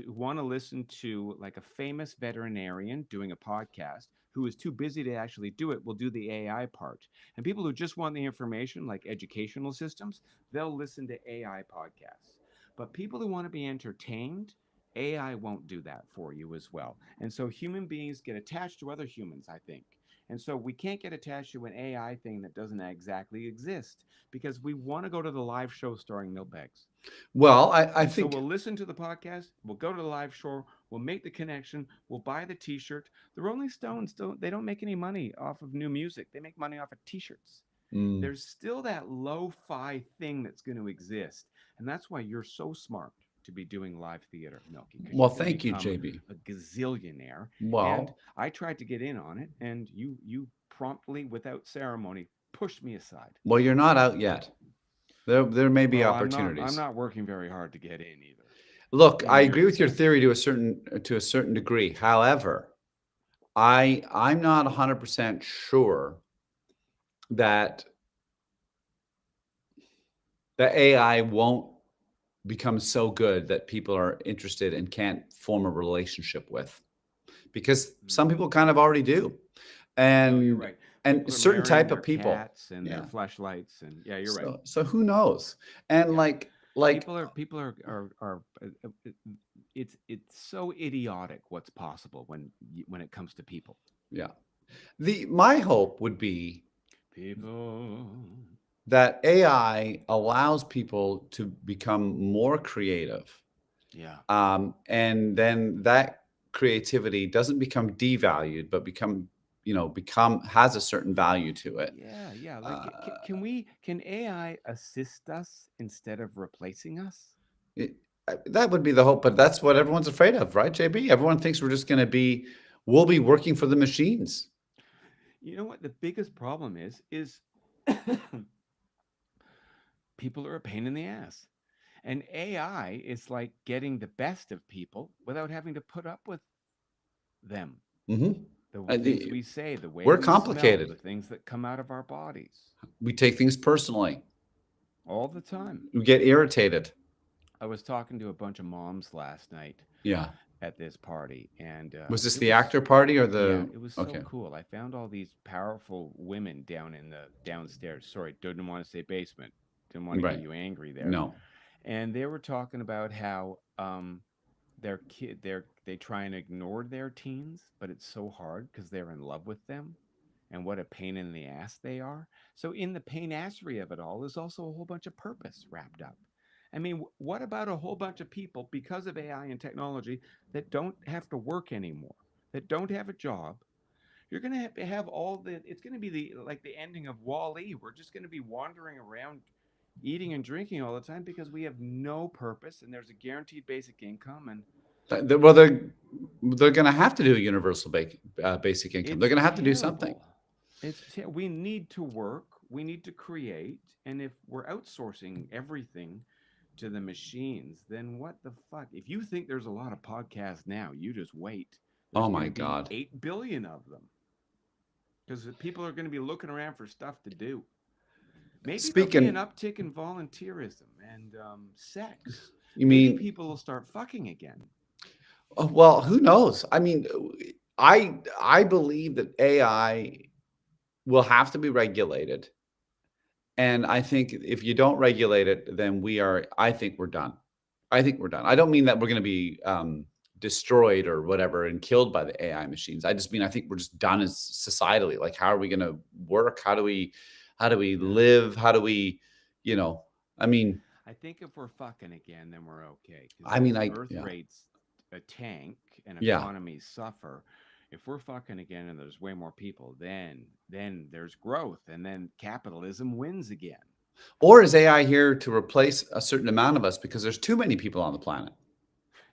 want to listen to like a famous veterinarian doing a podcast who is too busy to actually do it will do the AI part. And people who just want the information, like educational systems, they'll listen to AI podcasts. But people who want to be entertained, AI won't do that for you as well. And so human beings get attached to other humans, I think. And so we can't get attached to an AI thing that doesn't exactly exist because we want to go to the live show starring Millbags. Well, I And so think, we'll listen to the podcast, we'll go to the live show, we'll make the connection, we'll buy the t-shirt. The Rolling Stones don't make any money off of new music. They make money off of t-shirts. mm, There's still that lo-fi thing that's going to exist. And that's why you're so smart to be doing live theater, Milky, because well, you can thank you, become JB. a gazillionaire. And Well, I tried to get in on it, and you promptly, without ceremony, pushed me aside. well, you're not out yet. There may be Well, opportunities. I'm not working very hard to get in either. Look, In I your agree with your defense. theory to a certain degree. However, I'm not 100% sure that the AI won't become so good that people are interested and can't form a relationship with, because some Mm. people kind of already do, No, you're and right. and People are certain marrying type their of people. cats and their Yeah. flashlights, and yeah, you're right. So who knows? And Yeah. like People are it's so idiotic what's possible when it comes to people. yeah. My hope would be People. that AI allows people to become more creative. Yeah. And then that creativity doesn't become devalued, but become has a certain value to it. Yeah. Like, Uh, can AI assist us instead of replacing us? that would be the hope, but that's what everyone's afraid of, right, JB? Everyone thinks we'll be working for the machines. You know what the biggest problem is People are a pain in the ass. And AI is like getting the best of people without having to put up with them. Hmm. The things we say, the way We're we smell, the complicated. things that come out of our bodies We take things personally. all the time. We get irritated. I was talking to a bunch of moms last night Yeah. at this party, and Was this it the was actor party or yeah, the? it was so Okay. cool. I found all these powerful women down in the downstairs. Sorry, didn't want to say basement. Didn't want to get Right. you angry there. No. And they were talking about how their kid they try and ignore their teens, but it's so hard because they're in love with them, and what a pain in the ass they are. So in the pain assery of it all is also a whole bunch of purpose wrapped up. I mean, what about a whole bunch of people because of AI and technology that don't have to work anymore, that don't have a job? You're going to have all the, it's going to be the, like the ending of Wall-E. We're just going to be wandering around eating and drinking all the time because we have no purpose and there's a guaranteed basic income, and Well, they're going to have to do a universal basic income. They're it's going to have to do something. terrible. We need to work, we need to create, and if we're outsourcing everything to the machines, then what the fuck? If you think there's a lot of podcasts now, you just wait. Oh There's going my to be God. 8 billion of them because people are going to be looking around for stuff to do. Maybe there'll be an Speaking, uptick in volunteerism and sex. you Maybe mean, people will start fucking again. oh, well, who knows? I mean, I believe that AI will have to be regulated. And I think if you don't regulate it, then I think we're done. I think we're done. I don't mean that we're going to be destroyed or whatever and killed by the AI machines. I just mean I think we're just done as societally. Like, how are we going to work? How do we Yeah. live? How do we, you know? I mean, I think if we're fucking again, then we're okay. Because I mean, as birth rates tank and yeah. economies suffer, if we're fucking again and there's way more people, then there's growth, and then capitalism wins again. Or is AI here to replace a certain amount of us because there's too many people on the planet?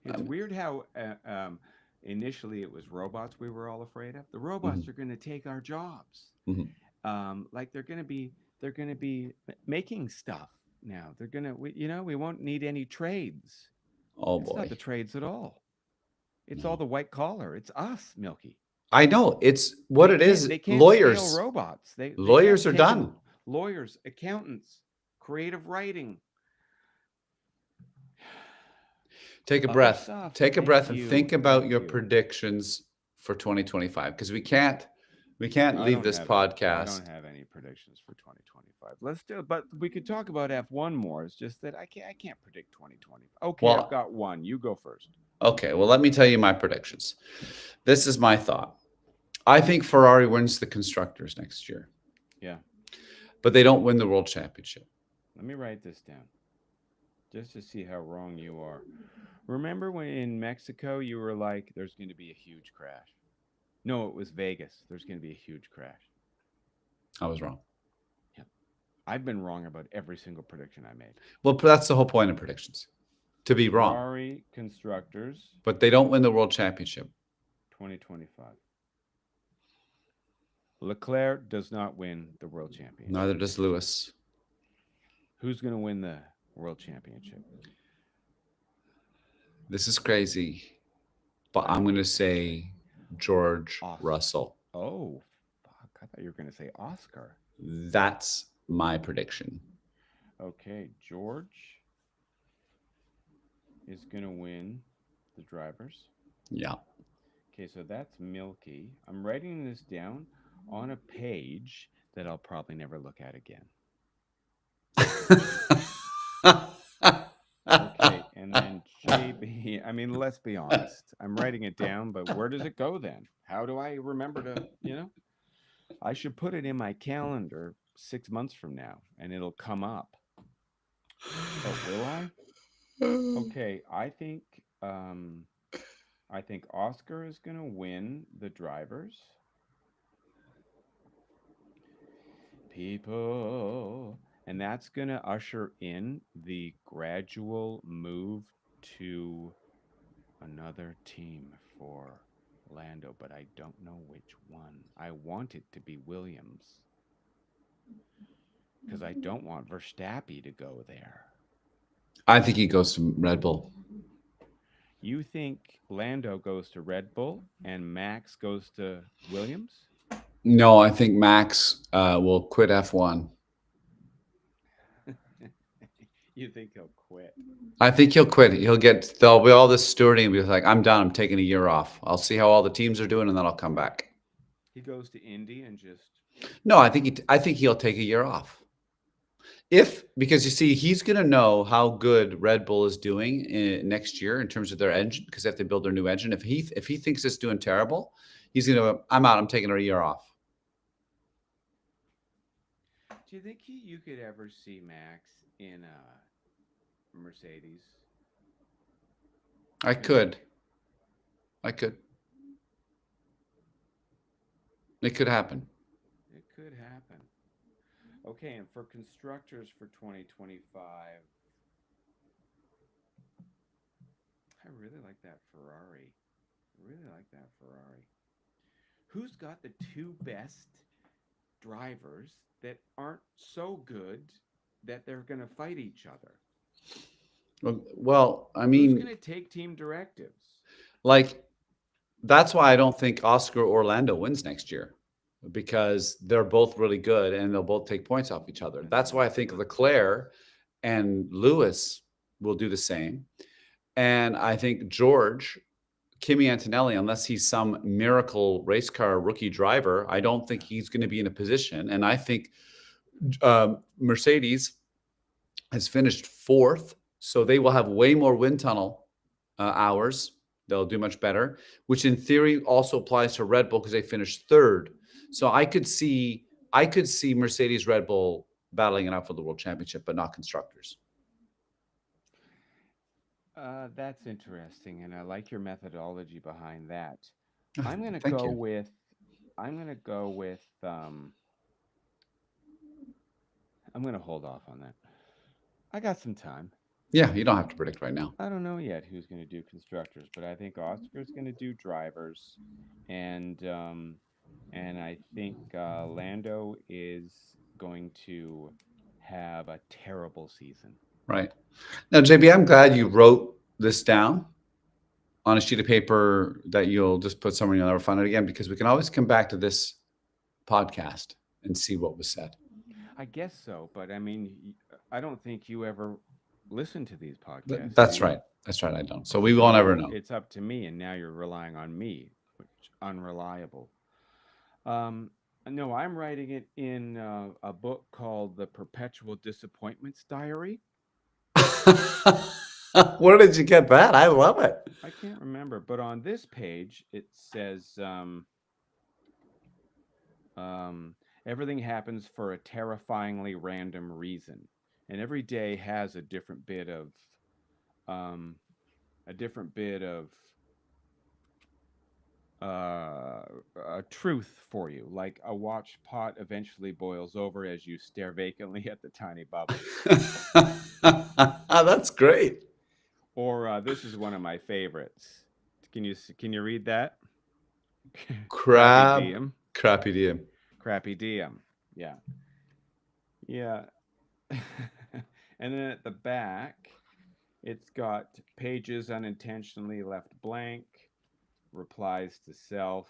It's weird how initially it was robots we were all afraid of. The robots Mhm, are going to take our jobs. mhm. Like they're going to be making stuff now. They're going to we won't need any trades. Oh It's not boy. the trades at all. It's all No. the white collar. It's us, Milky. I know it's what They it can't is. they can't scale Lawyers, robots. They lawyers have are done. taken lawyers, accountants, creative writing, Take a other breath. stuff. Take a Thank breath and you. think about Thank your you. predictions for 2025 because we can't I leave don't this have any. I podcast. don't have any predictions for 2025. Let's do, but we could talk about F1 more. It's just that I can't predict 2020. Okay, I've Well, got one. You go first. okay. Well, let me tell you my predictions. This is my thought. I think Ferrari wins the constructors next year, Yeah. but they don't win the world championship. Let me write this down just to see how wrong you are. Remember when in Mexico you were like, there's going to be a huge crash? No, it was Vegas. There's going to be a huge crash. I was wrong. Yeah. I've been wrong about every single prediction I made. Well, that's the whole point of predictions, to be wrong. Ferrari constructors But they don't win the world championship. 2025. Leclerc does not win the world championship. Neither does Lewis. Who's going to win the world championship? This is crazy, but I I'm know going what to you're gonna say George Oscar. Russell. Oh, fuck. I thought you were going to say Oscar. That's my prediction. Okay, George is going to win the drivers. Yeah. Okay, so that's Milky. I'm writing this down on a page that I'll probably never look at again. Okay, and then JB. I mean, let's be honest. I'm writing it down, but where does it go then? How do I remember to? I should put it in my calendar 6 months from now, and it'll come up. Oh, will I? Okay, I think Oscar is going to win the drivers. People. And that's going to usher in the gradual move to another team for Lando, but I don't know which one. I want it to be Williams. because I don't want Verstappen to go there. I think he goes to Red Bull. You think Lando goes to Red Bull and Max goes to Williams? No, I think Max will quit F1. You think he'll quit? I think he'll quit. There'll be all this stewarding and be like, I'm done. I'm taking a year off. I'll see how all the teams are doing and then I'll come back. He goes to Indy and just. No, I think he'll take a year off. Because you see, he's going to know how good Red Bull is doing next year in terms of their engine, because they have to build their new engine. If he thinks it's doing terrible, he's going to, I'm out. I'm taking a year off. Do you think you could ever see Max in a Mercedes? I could. It could happen. It could happen. Okay, and for constructors for 2025, I really like that Ferrari. Really like that Ferrari. Who's got the two best drivers that aren't so good that they're going to fight each other? Well, I Who's mean, going to take team directives? like, that's why I don't think Oscar Orlando wins next year, because they're both really good and they'll both take points off each other. That's why I think Leclerc and Lewis will do the same. And I think Kimi Antonelli, unless he's some miracle race car rookie driver, I don't think he's going to be in a position. And I think Mercedes has finished fourth, so they will have way more wind tunnel hours. They'll do much better, which in theory also applies to Red Bull because they finished third. So I could see Mercedes Red Bull battling it out for the world championship, but not constructors. That's interesting, and I like your methodology behind that. I'm going to Thank go you. with. I'm going to go with. I'm going to hold off on that. I got some time. Yeah, you don't have to predict right now. I don't know yet who's going to do constructors, but I think Oscar's going to do drivers, and I think Lando is going to have a terrible season. Right. Now, JB, I'm glad you wrote this down on a sheet of paper that you'll just put somewhere and you'll never find it again, because we can always come back to this podcast and see what was said. I guess so, but I mean, I don't think you ever listen to these podcasts. That's do you? right. That's right. I don't. So we won't ever know. It's up to me, and now you're relying on me, which unreliable. Um, no, I'm writing it in a book called The Perpetual Disappointments Diary. Where did you get that? I love it. I can't remember, but on this page it says everything happens for a terrifyingly random reason, and every day has um, a different bit of a truth for you. Like a watch pot eventually boils over as you stare vacantly at the tiny bubbles. That's great. Or this is one of my favorites. Can you read that? Crab, Diem. crappy diem. Crappy diem. Yeah. Yeah. And then at the back, it's got pages unintentionally left blank, replies to self,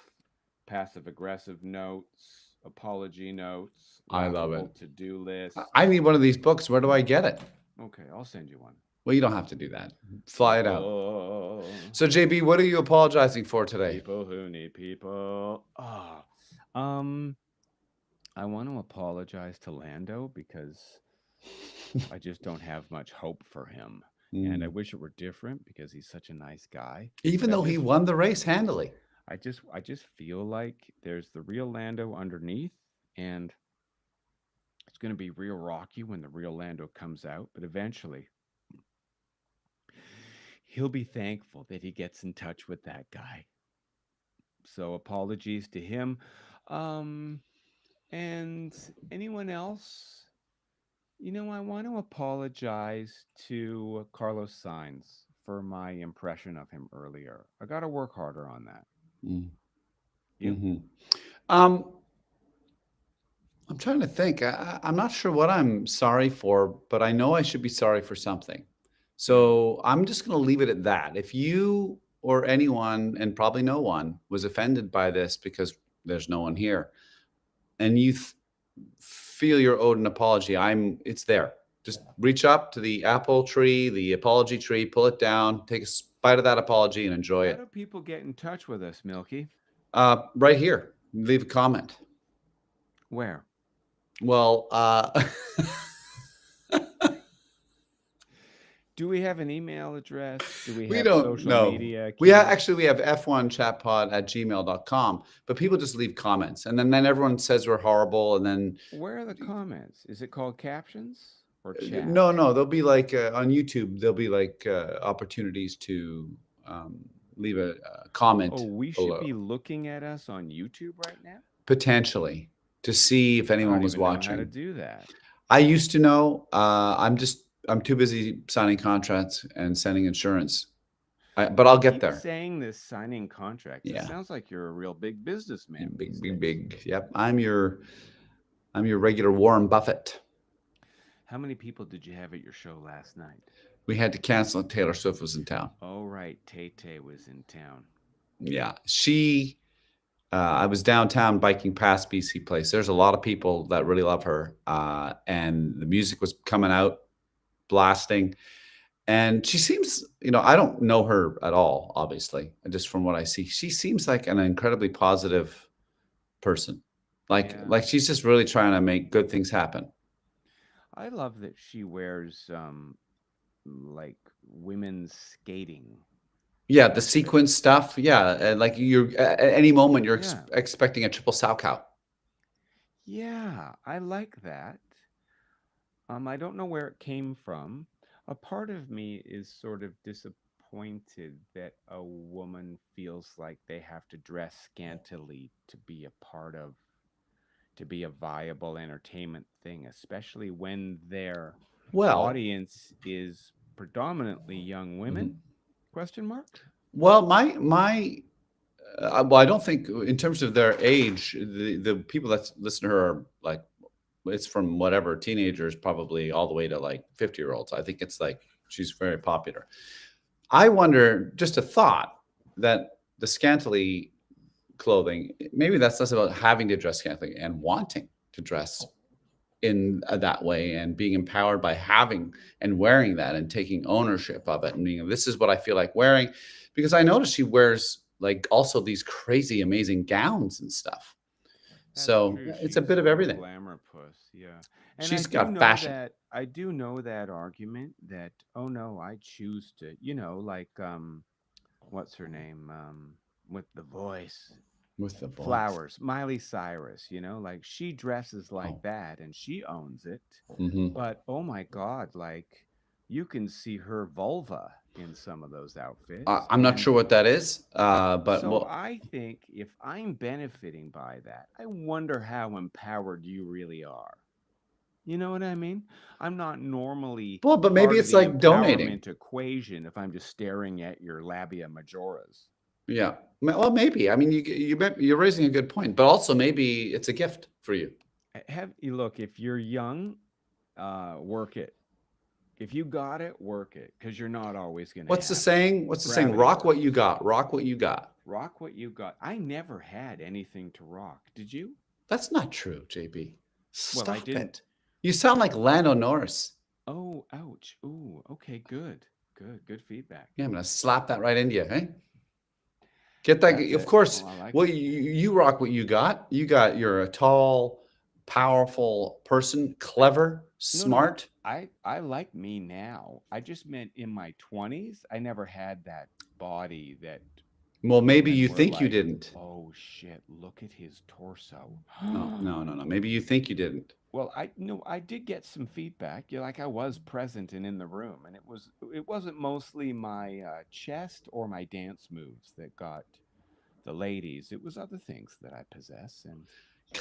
passive aggressive notes, apology notes, I love it. laughable to-do list. I need one of these books. Where do I get it? Okay, I'll send you one. Well, you don't have to do that. Fly it out. Oh, So, JB, what are you apologizing for today? people who need people. I want to apologize to Lando because I just don't have much hope for him. And I wish it were different because he's such a nice guy. Even though he won the race handily. I just feel like there's the real Lando underneath, and it's going to be real rocky when the real Lando comes out, but eventually he'll be thankful that he gets in touch with that guy. So apologies to him. And anyone else? I want to apologize to Carlos Sainz for my impression of him earlier. I got to work harder on that. Mm. You? Mm-hmm. I'm trying to think. I'm not sure what I'm sorry for, but I know I should be sorry for something. Hmm. So I'm just going to leave it at that. If you or anyone, and probably no one, was offended by this because there's no one here, and you feel you're owed an apology, it's there. Just reach up to the apple tree, the apology tree, pull it down, take a bite of that apology, and enjoy How it. do people get in touch with us, Milky? Right here, leave a comment. Where? Well, Do we have an email address? Do we we have don't social know. media Actually accounts? we have f1chatpod@gmail.com, but people just leave comments, and then everyone says we're horrible, and then Where are the comments? Is it called captions or chat? no, there'll be like on YouTube, there'll be like opportunities to um, leave a Oh, comment we should below, be looking at us on YouTube right now? potentially, to see if I anyone don't was even know how to watching. do that. I used to know. I'm too busy signing contracts and sending insurance. But I'll You get keep there. saying this signing contracts. It Yeah. sounds like you're a real big businessman these days. Big. Yep. I'm your regular Warren Buffett. How many people did you have at your show last night? We had to cancel it. Taylor Swift was in town. Oh, right. Tay was in town. Yeah. I was downtown biking past BC Place. There's a lot of people that really love her. And the music was coming out, blasting. And she seems, I don't know her at all, obviously, just from what I see. She seems like an incredibly positive person. Yeah. Like she's just really trying to make good things happen. I love that she wears like women's skating Yeah, the outfits. sequence stuff. Yeah, like you're at any moment you're Yeah. expecting a triple sow cow. Yeah, I like that. I don't know where it came from. A part of me is sort of disappointed that a woman feels like they have to dress scantily to be a part of, to be a viable entertainment thing, especially when their Well, audience is predominantly young women? mhm. Question mark? Well, well, I don't think in terms of their age, the people that listen to her are like, it's from whatever teenagers probably all the way to like 50-year-olds. I think it's like she's very popular. I wonder, just a thought, that the scantily clothing, maybe that's less about having to dress scantily and wanting to dress in that way and being empowered by having and wearing that and taking ownership of it and being, this is what I feel like wearing, because I noticed she wears like also these crazy amazing gowns and stuff. That's So true. it's a She's bit a of real everything. glamour puss, yeah. And She's got fashion. I do know that argument that, oh no, I choose to, like what's her name? With the voice. With the voice. Flowers, Miley Cyrus, like she dresses like Oh. that and she owns it. Mhm. But oh my God, like you can see her vulva in some of those outfits. I'm not And sure what that is, but so well, I think if I'm benefiting by that, I wonder how empowered you really are. You know what I mean? I'm not normally but maybe part of it's the like donating. empowerment equation if I'm just staring at your labia majoras. Yeah. Well, maybe. I mean, you're raising a good point, but also maybe it's a gift for you. Have you look, if you're young, work it. If you got it, work it, because you're not always going to What's the have it. saying? What's the saying? Gravity Rock what you works. got. Rock what you got. Rock what you got. I never had anything to rock. Did you? That's not true, JB. Well, I Stop didn't. it. You sound like Lando Norris. Oh, ouch. Ooh, okay, good. Good feedback. Yeah, I'm gonna slap that right into you, hey? Get that. That's Of it. course. Oh, I like Well, it. you rock what you got. You're a tall, powerful person, clever, No. smart. I like me now. I just meant in my 20s, I never had that body that Well, maybe women you were think you like, didn't. "Oh shit, look at his torso." No. Maybe you think you didn't. Well, I did get some feedback. Like I was present and in the room, and it wasn't mostly my chest or my dance moves that got the ladies. It was other things that I possess, and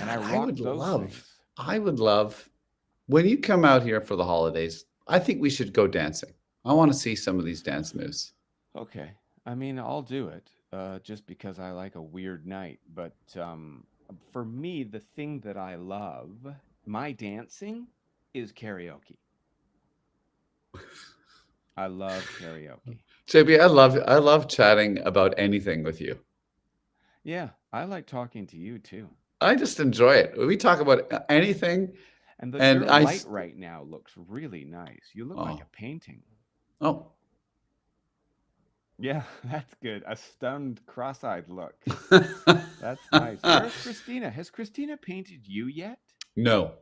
I God, rock those things. I would love when you come out here for the holidays. I think we should go dancing. I want to see some of these dance moves. Okay, I mean I'll do it just because I like a weird night, but For me, the thing that I love, my dancing, is karaoke. I love karaoke. JB, I love chatting about anything with you. Yeah, I like talking to you too. I just enjoy it. We talk about anything, And and your light right now looks really nice. You look like oh a painting. oh. Yeah, that's good. A stunned, cross-eyed look. That's nice. Where's Christina? Has Christina painted you yet? No,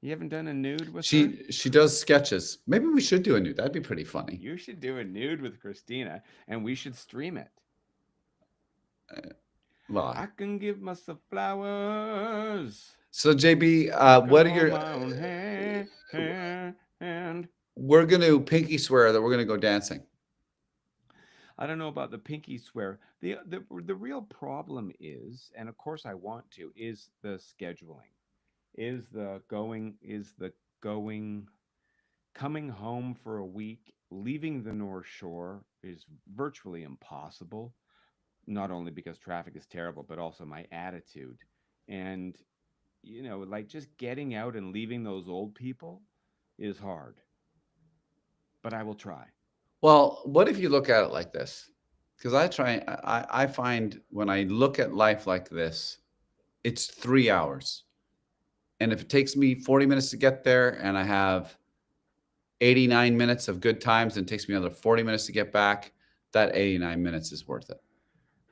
You haven't done a nude with her? she does sketches. Maybe we should do a new. That'd be pretty funny. You should do a nude with Christina, and we should stream it. Well, I can give myself flowers. so JB, I can what are hold your? my own hand. We're gonna pinky swear that we're gonna go dancing. I don't know about the pinky swear. The real problem is, and of course I want to, is the scheduling. Is the going coming home for a week, leaving the North Shore is virtually impossible, not only because traffic is terrible, but also my attitude. And like just getting out and leaving those old people is hard, but I will try. Well, what if you look at it like this? Because I find when I look at life like this, it's 3 hours. And if it takes me 40 minutes to get there and I have 89 minutes of good times and it takes me another 40 minutes to get back, that 89 minutes is worth it.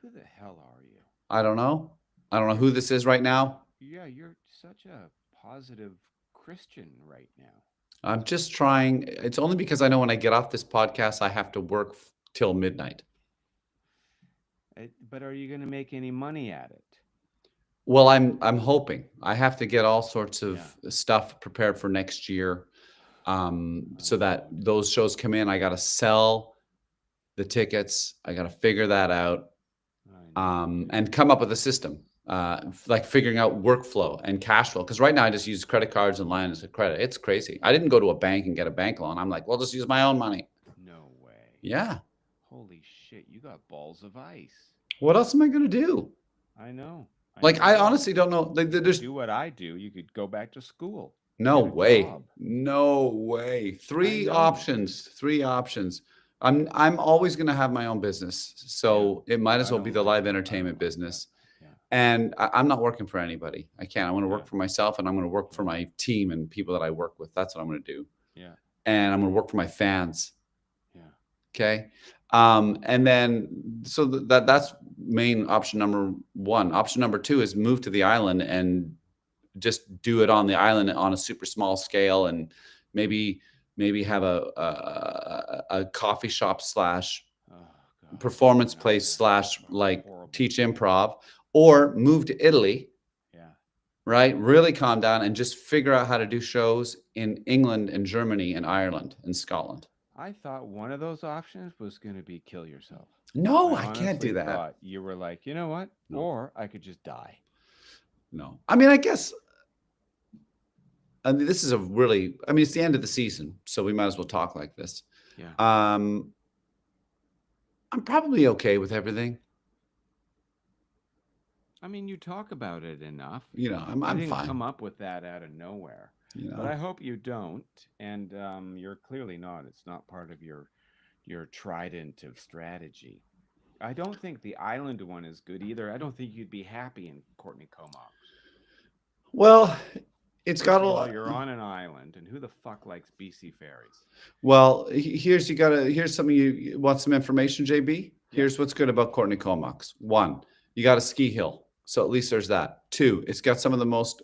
Who the hell are you? I don't know. I don't know who this is right now. Yeah, you're such a positive Christian right now. I'm just trying. It's only because I know when I get off this podcast, I have to work till midnight. But are you going to make any money at it? Well, I'm hoping. I have to get all sorts of Yeah. stuff prepared for next year, so that know. those shows come in. I got to sell the tickets. I got to figure that out, I know, and come up with a system, like figuring out workflow and cash flow. Because right now I just use credit cards and lines of credit. It's crazy. I didn't go to a bank and get a bank loan. I'm like, well, just use my own money. No way. Yeah. Holy shit, you got balls of ice. What else am I gonna do? I know. Like, know I you honestly don't know. Like, there's do what I do. You could go back to school. no Get a way. job. No way. Three know. options. Three options. I'm always gonna have my own business, so it might as I well be don't the like live that. I don't entertainment like that. business. Yeah. And I'm not working for anybody. I can't. I want to work Yeah. for myself, and I'm going to work for my team and people that I work with. That's what I'm going to do. Yeah. And I'm going to work for my fans. Yeah. Okay. And then so that's main option number one. Option number two is move to the island and just do it on the island on a super small scale, and maybe have a coffee shop slash Oh, God. performance No, place yeah. slash Fucking like horrible. teach improv, or move to Italy, Yeah. right? Really calm down and just figure out how to do shows in England and Germany and Ireland and Scotland. I thought one of those options was going to be kill yourself. No, I I can't do honestly that. thought you were like, you know what? No. Or I could just die. No. I mean, I guess this is it's the end of the season, so we might as well talk like this. Yeah. I'm probably okay with everything. I mean, you talk about it enough. You know, I'm I didn't fine. come up with that out of nowhere. You know, But I hope you don't. And you're clearly not. It's not part of your trident of strategy. I don't think the island one is good either. I don't think you'd be happy in Courtney Comox. well, it's First got of a all, lot. you're on an island, and who the fuck likes BC ferries? Well, here's something you want some information, JB. Here's what's good about Courtney Comox. One, you got a ski hill, so at least there's that. Two, it's got some of the most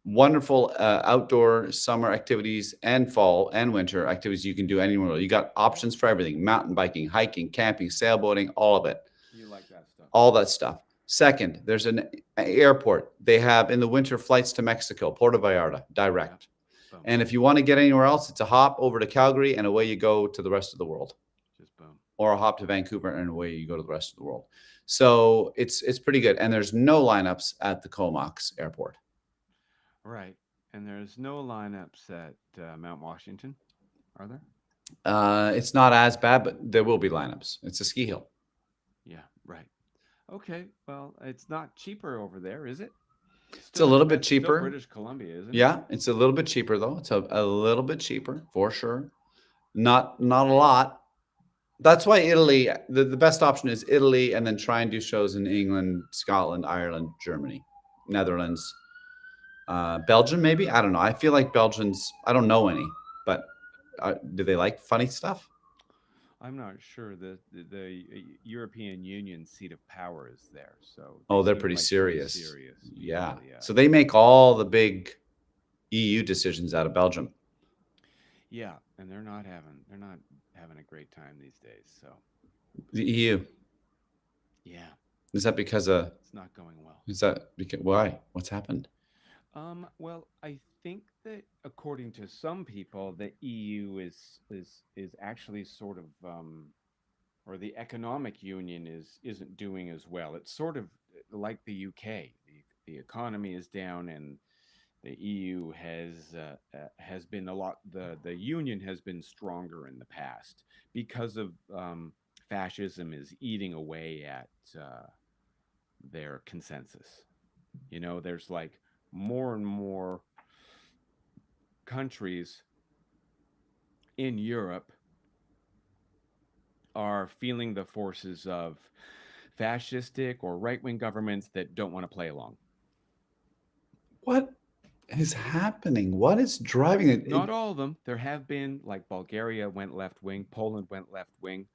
wonderful outdoor summer activities and fall and winter activities you can do anywhere. You got options for everything: mountain biking, hiking, camping, sailboating, all of it. You like that stuff? All that stuff. Second, there's an airport. They have in the winter flights to Mexico, Puerto Vallarta, direct. Boom. And if you want to get anywhere else, it's a hop over to Calgary and away you go to the rest of the world. Just boom. Or a hop to Vancouver and away you go to the rest of the world. So it's pretty good. And there's no lineups at the Comox airport. Right. And there's no lineups at Mount Washington, are there? It's not as bad, but there will be lineups. It's a ski hill. Yeah, right. Okay, well, it's not cheaper over there, is it? It's a little bit That's still cheaper. British Columbia, isn't it? Yeah, it's a little bit cheaper though. It's a little bit cheaper for sure. Not a lot. That's why Italy, the best option is Italy, and then try and do shows in England, Scotland, Ireland, Germany, Netherlands, Belgium, maybe. I don't know. I feel like Belgians. I don't know any, but do they like funny stuff? I'm not sure. The European Union seat of power is there, so they Oh, they're seem pretty like pretty serious. serious Yeah. people. Yeah, So they make all the big EU decisions out of Belgium. yeah, and they're not having a great time these days. So The EU. yeah, Is that because of? it's not going well. Is that because why? What's happened? Well, I think that according to some people, the EU is actually sort of or the economic union isn't doing as well. It's sort of like the UK. The economy is down, and the EU has been a lot. The union has been stronger in the past because of fascism is eating away at their consensus. There's like more and more countries in Europe are feeling the forces of fascistic or right wing governments that don't want to play along. What is happening? What is driving it? Not all of them. There have been, like Bulgaria went left wing, Poland went left wing,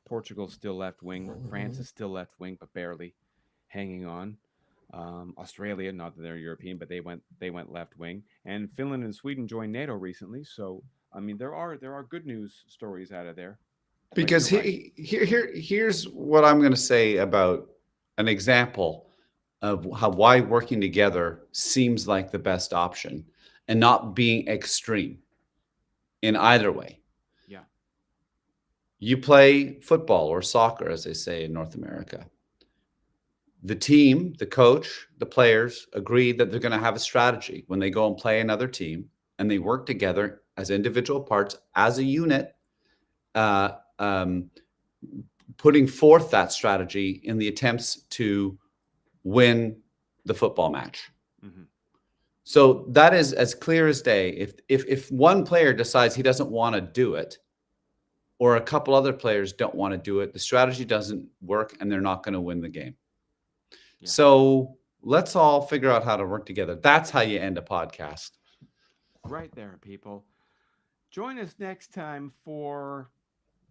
Portugal still left wing, France is still left wing, but barely hanging on. Australia, not that they're European, but they went left wing, and Finland and Sweden joined NATO recently. So I mean, there are good news stories out of there. But Because you're right. here's what I'm going to say about an example of why working together seems like the best option and not being extreme in either way. Yeah. You play football or soccer, as they say in North America. The team, the coach, the players agree that they're going to have a strategy when they go and play another team, and they work together as individual parts, as a unit, uh, um, putting forth that strategy in the attempts to win the football match. Hmm. So that is as clear as day. If one player decides he doesn't want to do it, or a couple other players don't want to do it, the strategy doesn't work, and they're not going to win the game. Yeah. So let's all figure out how to work together. That's how you end a podcast. Right there, people. Join us next time for.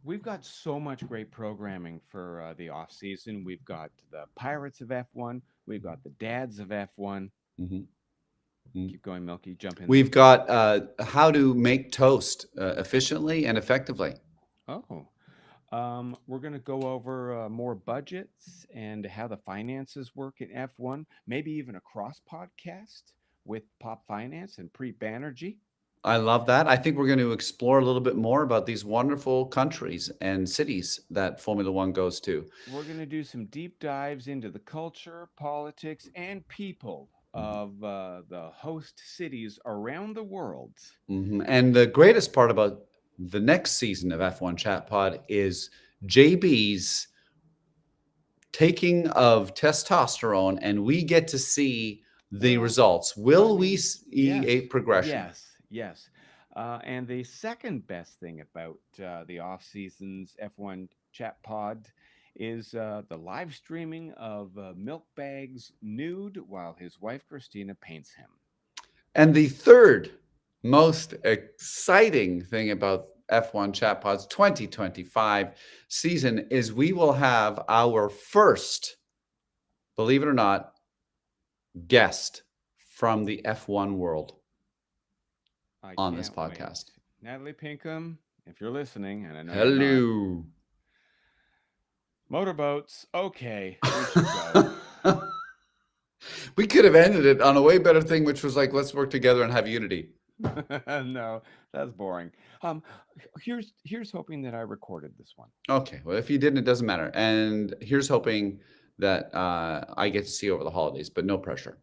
We've got so much great programming for the off season. We've got the Pirates of F1. We've got the Dads of F1. Mhm. Keep going, Milky. Jump in We've there. got how to make toast efficiently and effectively. Oh, we're going to go over more budgets and how the finances work in F1. Maybe even a cross podcast with Pop Finance and Preet Banerjee. I love that. I think we're going to explore a little bit more about these wonderful countries and cities that Formula One goes to. We're going to do some deep dives into the culture, politics, and people of the host cities around the world. And the greatest part about the next season of F1 Chat Pod is JB's taking of testosterone, and we get to see the Well, results. Will I we mean, see a yes, progression? yes. And the second best thing about the off season's F1 Chat Pod is the live streaming of Milkbag's nude while his wife Christina paints him. And the third most exciting thing about F1 Chat Pod's 2025 season is we will have our first, believe it or not, guest from the F1 world I on this can't wait. podcast. Natalie Pinkham, if you're listening, and I know you're Hello. not. Motorboats. Okay, we should go. We could have ended it on a way better thing, which was like, let's work together and have unity. No, that's boring. Um, here's hoping that I recorded this one. Okay, well, if you didn't, it doesn't matter. And here's hoping that I get to see you over the holidays, but no pressure.